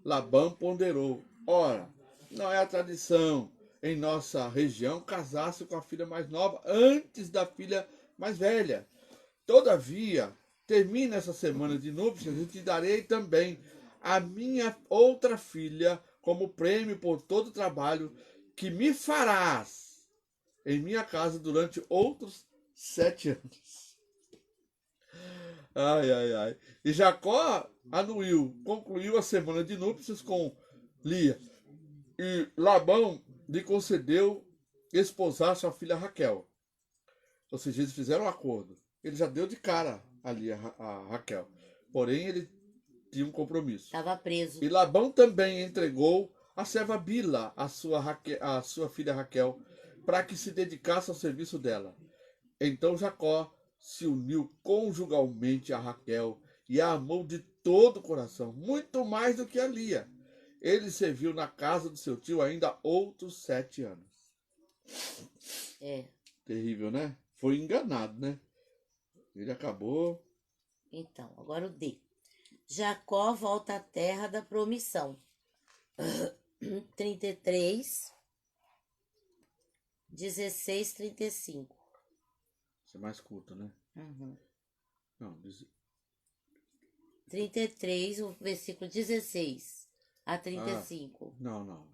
Labão ponderou: ora, não é a tradição em nossa região casar-se com a filha mais nova antes da filha mais velha. Todavia, termina essa semana de núpcias e te darei também a minha outra filha como prêmio por todo o trabalho que me farás em minha casa durante outros 7 anos. Ai, ai, ai. E Jacó concluiu a semana de núpcias com Lia. E Labão lhe concedeu esposar sua filha Raquel. Ou seja, eles fizeram um acordo. Ele já deu de cara ali a Raquel. Porém, ele tinha um compromisso. Estava preso. E Labão também entregou a serva Bila, a sua filha Raquel, para que se dedicasse ao serviço dela. Então Jacó se uniu conjugalmente a Raquel e a amou de todo o coração, muito mais do que a Lia. Ele serviu na casa do seu tio ainda outros 7 anos. É. Terrível, né? Foi enganado, né? Ele acabou. Então, agora o D. Jacó volta à terra da promissão. 33, 16, 35. Isso é mais curto, né? Uhum. Não, 33, o versículo 16 a 35. Não.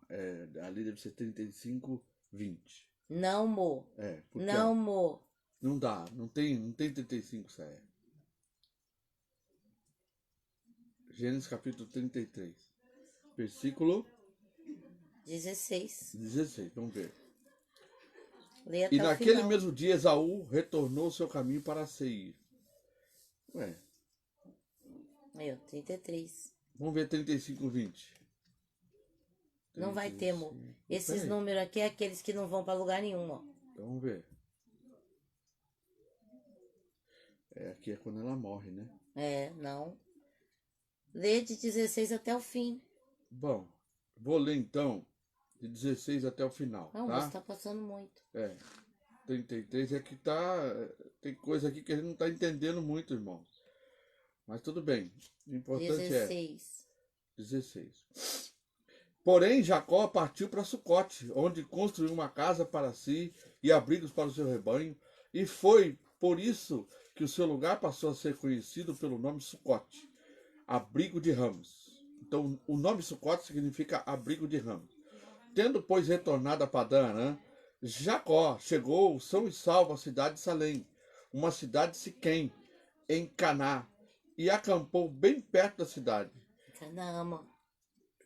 Ali deve ser 35, 20. Não, mo. Porque não, mo. Não dá, não tem 35, sério. Gênesis capítulo 33, versículo 16. Vamos ver. Lê até E o naquele final. mesmo dia Esaú retornou seu caminho para Seir. Aí, ó, 33. Vamos ver 35, 20. Não vai ter, mo. Esses Peraí. números aqui é aqueles que não vão para lugar nenhum, ó. Então, vamos ver. Aqui é quando ela morre, né? Não. Lê de 16 até o fim. Bom, vou ler então de 16 até o final, Não, tá? você tá passando muito. 33 é que tá... Tem coisa aqui que a gente não tá entendendo muito, irmão. Mas tudo bem. O importante 16. Porém, Jacó partiu para Sucote, onde construiu uma casa para si e abrigos para o seu rebanho, e foi por isso que o seu lugar passou a ser conhecido pelo nome Sucote, abrigo de ramos. Então, o nome Sucote significa abrigo de ramos. Tendo, pois, retornado a Padã Arã, Jacó chegou são e salvo à cidade de Salém, uma cidade de Siquém, em Caná, e acampou bem perto da cidade.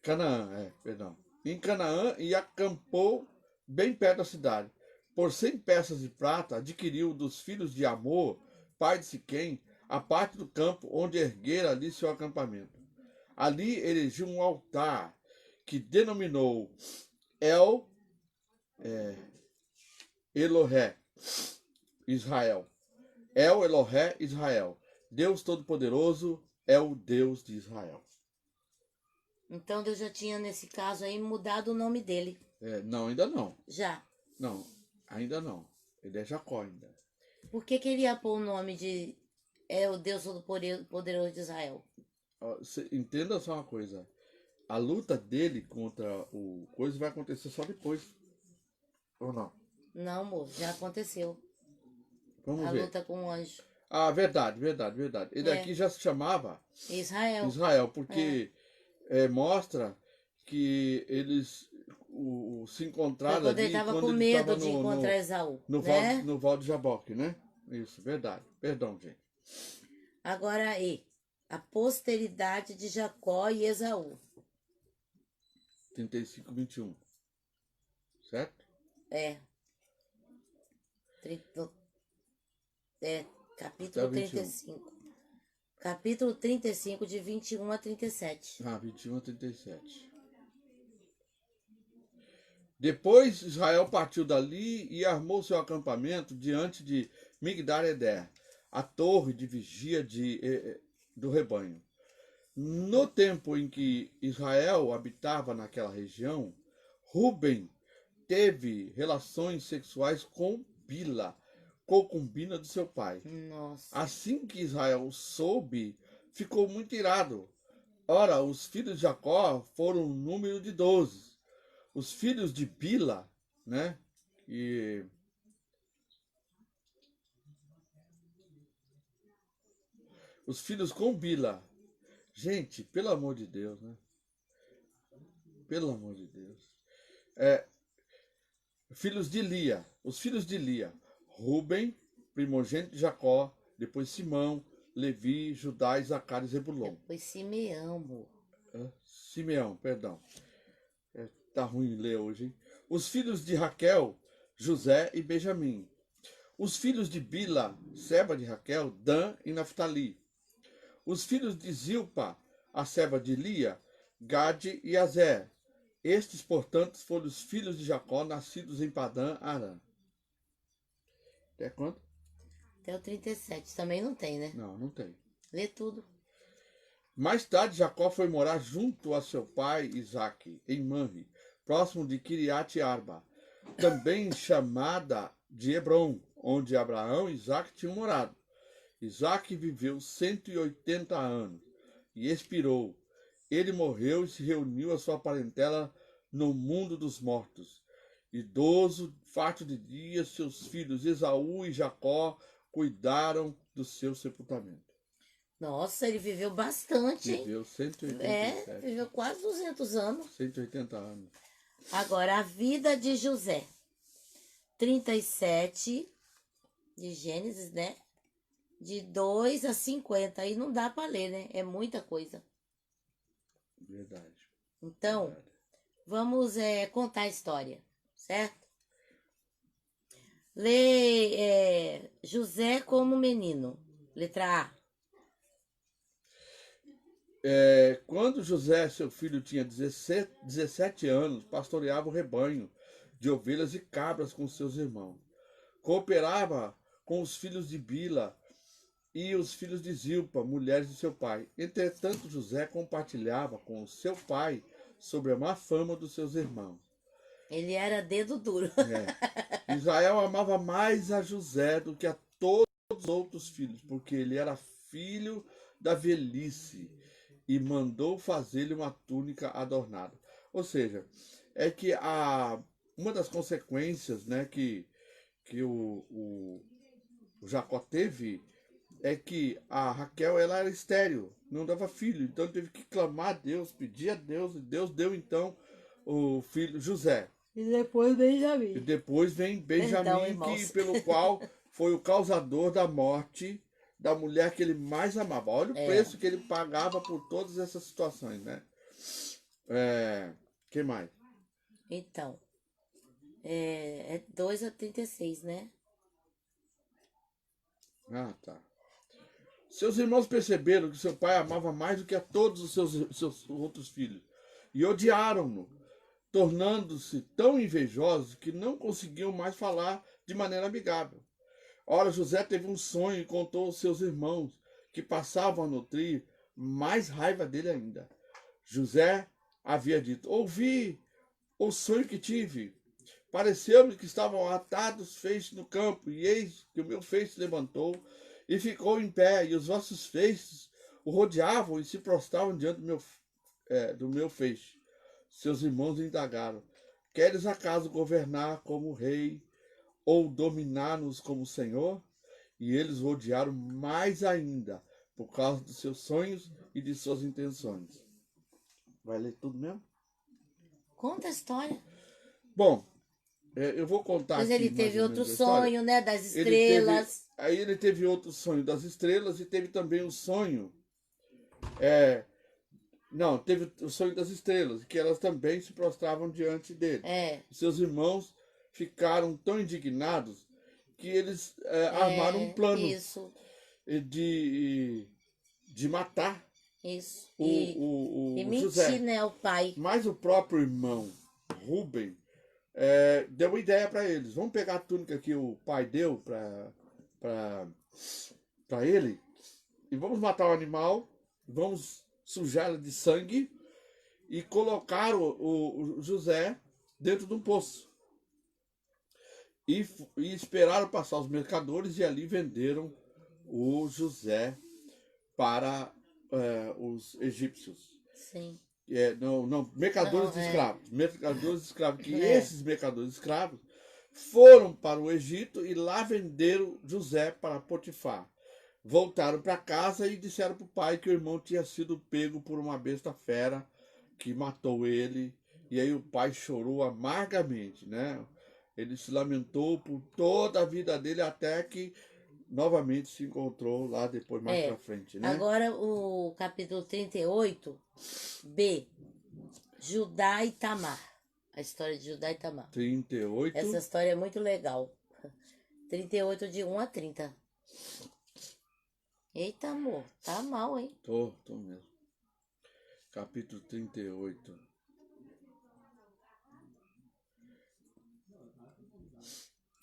Canaã, perdão. Em Canaã, e acampou bem perto da cidade. Por 100 peças de prata, adquiriu dos filhos de Amor, pai de Siquém, a parte do campo onde erguera ali seu acampamento. Ali erigiu um altar que denominou El Elohé Israel. El Elohé Israel. Deus Todo-Poderoso é o Deus de Israel. Então Deus já tinha, nesse caso aí, mudado o nome dele. Não, ainda não. Já. Não, ainda não. Ele é Jacó ainda. Por que ele ia pôr o nome de o Deus Todo-Poderoso de Israel? Entenda só uma coisa. A luta dele contra o coisa vai acontecer só depois. Ou não? Não, moço, já aconteceu. Vamos ver. A luta com o anjo. Ah, verdade. Ele aqui já se chamava Israel, porque mostra que eles se encontraram quando ele estava com medo de encontrar Esaú, né? No Val de Jaboque, né? Isso, verdade. Perdão, gente. Agora aí, a posteridade de Jacó e Esaú. 35, 21. Certo? Capítulo 35. Capítulo 35, de 21 a 37. 21 a 37. Depois Israel partiu dali e armou seu acampamento diante de Migdal-Eder, a torre de vigia do rebanho. No tempo em que Israel habitava naquela região, Ruben teve relações sexuais com Bila, concubina de seu pai. Nossa. Assim que Israel soube, ficou muito irado. Ora, os filhos de Jacó foram um número de 12. Os filhos de Bila, né? Os filhos com Bila. Gente, pelo amor de Deus, né? Pelo amor de Deus. Filhos de Lia. Os filhos de Lia. Ruben, primogênito de Jacó. Depois Simão, Levi, Judá, Isacar e Zebulon. Depois Simeão, amor. Simeão, perdão. Tá ruim ler hoje, hein? Os filhos de Raquel, José e Benjamim. Os filhos de Bila, serva de Raquel, Dan e Naftali. Os filhos de Zilpa, a serva de Lia, Gade e Azer. Estes, portanto, foram os filhos de Jacó, nascidos em Padã Arã. Até quanto? Até o 37. Também não tem, né? Não tem. Lê tudo. Mais tarde, Jacó foi morar junto a seu pai Isaque, em Manre, próximo de Kiriat Arba, também chamada de Hebron, onde Abraão e Isaque tinham morado. Isaque viveu 180 anos e expirou. Ele morreu e se reuniu a sua parentela no mundo dos mortos. Idoso, farto de dias, seus filhos Esaú e Jacó cuidaram do seu sepultamento. Nossa, ele viveu bastante, hein? Viveu 187. Viveu quase 200 anos. 180 anos. Agora, a vida de José. 37 de Gênesis, né? De 2 a 50. Aí não dá para ler, né? É muita coisa. Verdade. Então, vamos contar a história, certo? Lê José como menino. Letra A. Quando José, seu filho, tinha 17 anos, pastoreava o rebanho de ovelhas e cabras com seus irmãos. Cooperava com os filhos de Bila e os filhos de Zilpa, mulheres de seu pai. Entretanto, José compartilhava com seu pai sobre a má fama dos seus irmãos. Ele era dedo duro. Israel amava mais a José do que a todos os outros filhos, porque ele era filho da velhice e mandou fazer-lhe uma túnica adornada. Ou seja, que uma das consequências, né, que o Jacó teve é que a Raquel ela era estéril, não dava filho, então ele teve que clamar a Deus, pedir a Deus, e Deus deu então o filho José. E depois E Benjamim. depois vem Perdão, Benjamim, irmãos. pelo qual foi o causador da morte da mulher que ele mais amava. Olha o É. preço que ele pagava por todas essas situações, né? Que mais? Então, é 2 a 36, né? Ah, tá. Seus irmãos perceberam que seu pai amava mais do que a todos os seus outros filhos e odiaram-no, tornando-se tão invejosos que não conseguiam mais falar de maneira amigável. Ora, José teve um sonho e contou aos seus irmãos, que passavam a nutrir mais raiva dele ainda. José havia dito: ouvi o sonho que tive. Pareceu-me que estavam atados feixes no campo, e eis que o meu feixe levantou e ficou em pé, e os vossos feixes o rodeavam e se prostravam diante do meu feixe. Seus irmãos indagaram: queres acaso governar como rei ou dominar-nos como senhor? E eles o odiaram mais ainda por causa dos seus sonhos e de suas intenções. Vai ler tudo mesmo? Conta a história. Bom, eu vou contar Mas aqui ele mais teve ou outro menos a história. sonho, né? Das Aí estrelas. ele teve outro sonho das estrelas e teve também o sonho. Não, teve o sonho das estrelas, que elas também se prostravam diante dele. É. Seus irmãos ficaram tão indignados que eles armaram um plano Isso. de matar Isso. o mentir, José. né? O pai. Mas o próprio irmão Rubem deu uma ideia para eles. Vamos pegar a túnica que o pai deu para ele e vamos matar o animal, vamos sujá-la de sangue e colocar o José dentro de um poço. E esperaram passar os mercadores e ali venderam o José para os egípcios. Sim. Mercadores Não, de escravos. Mercadores de escravos. Que É. esses mercadores de escravos foram para o Egito e lá venderam José para Potifar. Voltaram para casa e disseram para o pai que o irmão tinha sido pego por uma besta fera que matou ele. E aí o pai chorou amargamente, né? Ele se lamentou por toda a vida dele até que novamente se encontrou lá depois mais para frente, né? Agora o capítulo 38, B. Judá e Tamar. A história de Judá e Tamar. 38. Essa história é muito legal. 38 de 1 a 30. Eita, amor, tá mal, hein? Tô mesmo. Capítulo 38.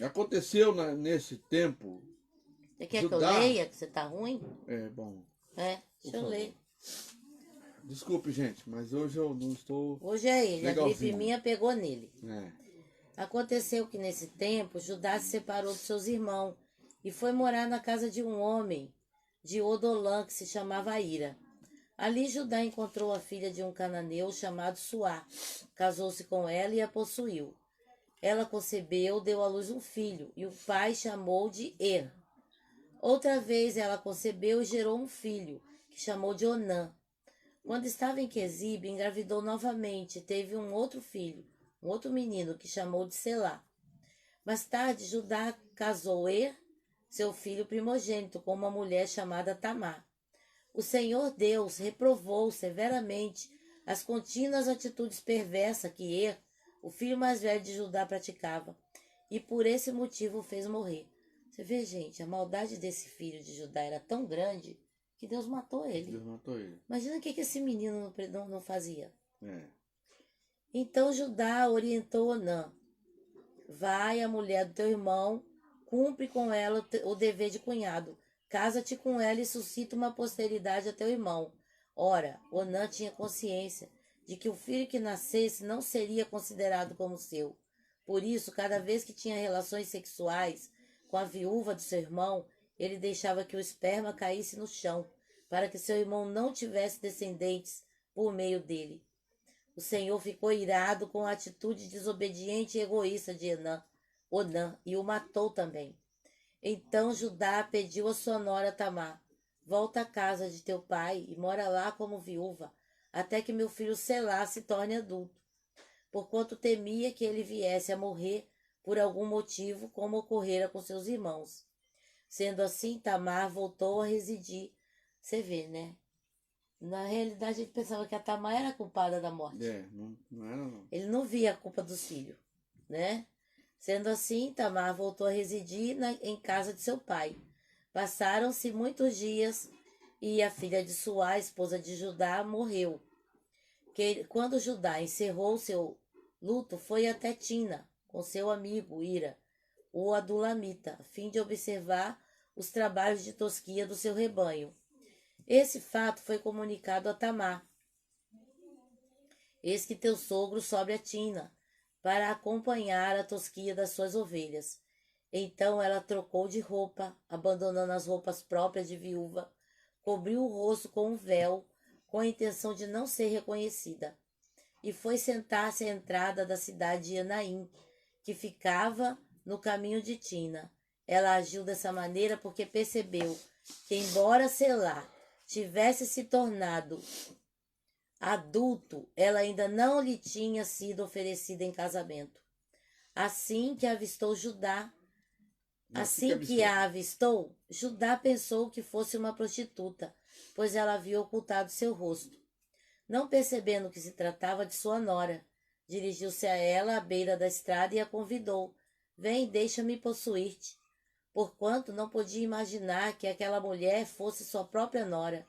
Aconteceu nesse tempo. Você quer Judá, que eu leia, que você tá ruim? Bom. Deixa eu ler. Desculpe, gente, mas hoje eu não estou. Hoje é ele, legalzinho. A gripe minha pegou nele. É. Aconteceu que nesse tempo Judá se separou de seus irmãos e foi morar na casa de um homem de Odolã que se chamava Ira. Ali Judá encontrou a filha de um cananeu chamado Suá. Casou-se com ela e a possuiu. Ela concebeu, deu à luz um filho, e o pai chamou de Er. Outra vez ela concebeu e gerou um filho, que chamou de Onã. Quando estava em Quezibe, engravidou novamente e teve um outro filho, um outro menino, que chamou de Selá. Mais tarde, Judá casou Er, seu filho primogênito, com uma mulher chamada Tamar. O Senhor Deus reprovou severamente as contínuas atitudes perversas que Er, o filho mais velho de Judá, praticava, e por esse motivo o fez morrer. Você vê, gente, a maldade desse filho de Judá era tão grande que Deus matou ele. Deus matou ele. Imagina o que esse menino não fazia. É. Então Judá orientou Onã: vai, a mulher do teu irmão, cumpre com ela o dever de cunhado. Casa-te com ela e suscita uma posteridade a teu irmão. Ora, Onã tinha consciência de que o filho que nascesse não seria considerado como seu. Por isso, cada vez que tinha relações sexuais com a viúva do seu irmão, ele deixava que o esperma caísse no chão, para que seu irmão não tivesse descendentes por meio dele. O Senhor ficou irado com a atitude desobediente e egoísta de Onã e o matou também. Então Judá pediu a sua nora Tamar: volta à casa de teu pai e mora lá como viúva, até que meu filho Selá se torne adulto, porquanto temia que ele viesse a morrer por algum motivo, como ocorrera com seus irmãos. Sendo assim, Tamar voltou a residir. Você vê, né? Na realidade, ele pensava que a Tamar era a culpada da morte. Não era não. Ele não via a culpa dos filhos, né? Sendo assim, Tamar voltou a residir em casa de seu pai. Passaram-se muitos dias e a filha de Suá, esposa de Judá, morreu. Quando Judá encerrou seu luto, foi até Tina, com seu amigo Ira, o Adulamita, a fim de observar os trabalhos de tosquia do seu rebanho. Esse fato foi comunicado a Tamar. Eis que teu sogro sobe a Tina, para acompanhar a tosquia das suas ovelhas. Então ela trocou de roupa, abandonando as roupas próprias de viúva, cobriu o rosto com um véu, com a intenção de não ser reconhecida, e foi sentar-se à entrada da cidade de Enaim, que ficava no caminho de Tina. Ela agiu dessa maneira porque percebeu que, embora Selá tivesse se tornado adulto, ela ainda não lhe tinha sido oferecida em casamento. Assim que avistou Judá, Judá pensou que fosse uma prostituta, pois ela havia ocultado seu rosto. Não percebendo que se tratava de sua nora, dirigiu-se a ela à beira da estrada e a convidou: vem, deixa-me possuir-te. Porquanto não podia imaginar que aquela mulher fosse sua própria nora.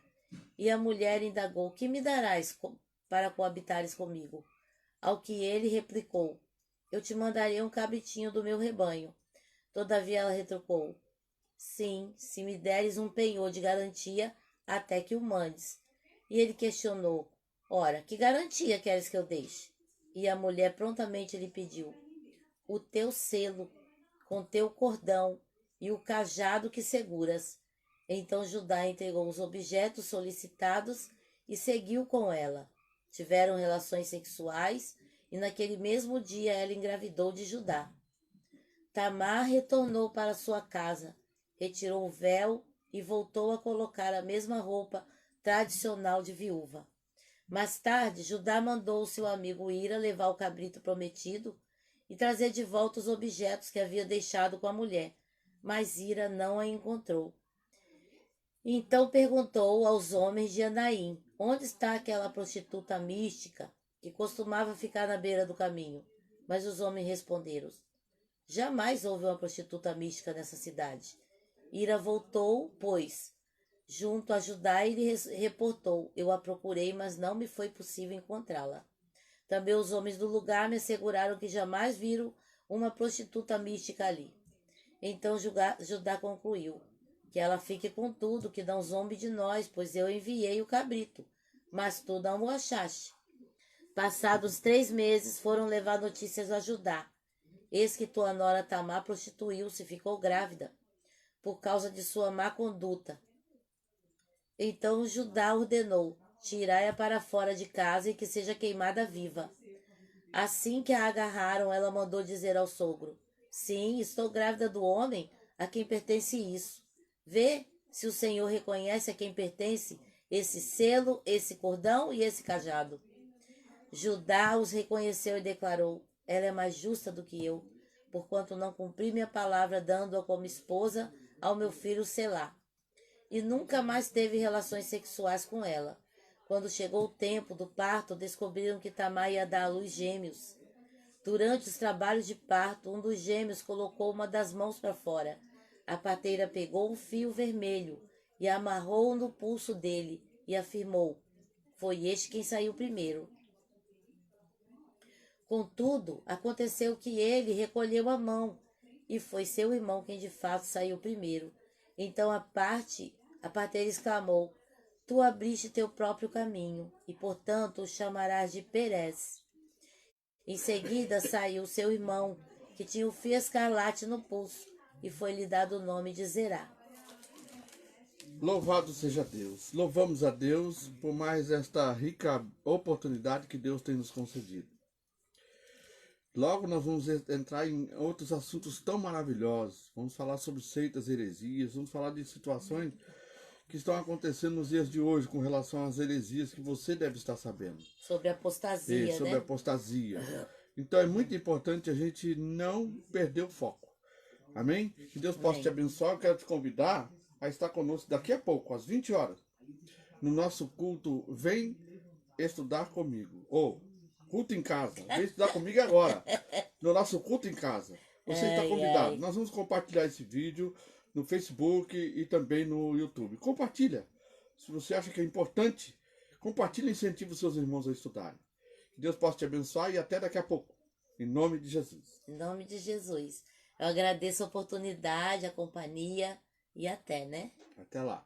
E a mulher indagou: que me darás para coabitares comigo? Ao que ele replicou: eu te mandarei um cabritinho do meu rebanho. Todavia ela retrucou: sim, se me deres um penhor de garantia até que o mandes. E ele questionou: ora, que garantia queres que eu deixe? E a mulher prontamente lhe pediu: o teu selo, com teu cordão e o cajado que seguras. Então Judá entregou os objetos solicitados e seguiu com ela. Tiveram relações sexuais e naquele mesmo dia ela engravidou de Judá. Tamar retornou para sua casa, retirou o véu e voltou a colocar a mesma roupa tradicional de viúva. Mais tarde, Judá mandou seu amigo Ira levar o cabrito prometido e trazer de volta os objetos que havia deixado com a mulher, mas Ira não a encontrou. Então perguntou aos homens de Anaim: onde está aquela prostituta mística que costumava ficar na beira do caminho? Mas os homens responderam: jamais houve uma prostituta mística nessa cidade. Ira voltou, pois, junto a Judá e lhe reportou: eu a procurei, mas não me foi possível encontrá-la. Também os homens do lugar me asseguraram que jamais viram uma prostituta mística ali. Então Judá concluiu: que ela fique com tudo, que não zombe de nós, pois eu enviei o cabrito, mas tu não o achaste. Passados 3 meses, foram levar notícias a Judá. Eis que tua nora Tamar prostituiu-se e ficou grávida, por causa de sua má conduta. Então Judá ordenou: tirai-a para fora de casa e que seja queimada viva. Assim que a agarraram, ela mandou dizer ao sogro: sim, estou grávida do homem a quem pertence isso. Vê se o Senhor reconhece a quem pertence esse selo, esse cordão e esse cajado. Judá os reconheceu e declarou: ela é mais justa do que eu, porquanto não cumpri minha palavra dando-a como esposa ao meu filho Selá. E nunca mais teve relações sexuais com ela. Quando chegou o tempo do parto, descobriram que Tamar ia dar à luz gêmeos. Durante os trabalhos de parto, um dos gêmeos colocou uma das mãos para fora. A parteira pegou um fio vermelho e amarrou-o no pulso dele e afirmou: foi este quem saiu primeiro. Contudo, aconteceu que ele recolheu a mão e foi seu irmão quem de fato saiu primeiro. Então a parteira exclamou: tu abriste teu próprio caminho e, portanto, o chamarás de Perez. Em seguida saiu seu irmão, que tinha o fio escarlate no pulso, e foi-lhe dado o nome de Zerá. Louvado seja Deus. Louvamos a Deus por mais esta rica oportunidade que Deus tem nos concedido. Logo nós vamos entrar em outros assuntos tão maravilhosos. Vamos falar sobre seitas, heresias, vamos falar de situações que estão acontecendo nos dias de hoje com relação às heresias que você deve estar sabendo. Sobre apostasia, Sobre né? apostasia. Então é muito importante a gente não perder o foco. Amém? Que Deus possa Amém. te abençoar. Eu quero te convidar a estar conosco daqui a pouco, às 20 horas, no nosso culto Vem Estudar Comigo. Ou culto em casa. Vem estudar comigo agora. No nosso culto em casa. Você está convidado. Nós vamos compartilhar esse vídeo no Facebook e também no YouTube. Compartilha. Se você acha que é importante, compartilha e incentiva os seus irmãos a estudarem. Que Deus possa te abençoar e até daqui a pouco. Em nome de Jesus. Em nome de Jesus. Eu agradeço a oportunidade, a companhia e até, né? Até lá.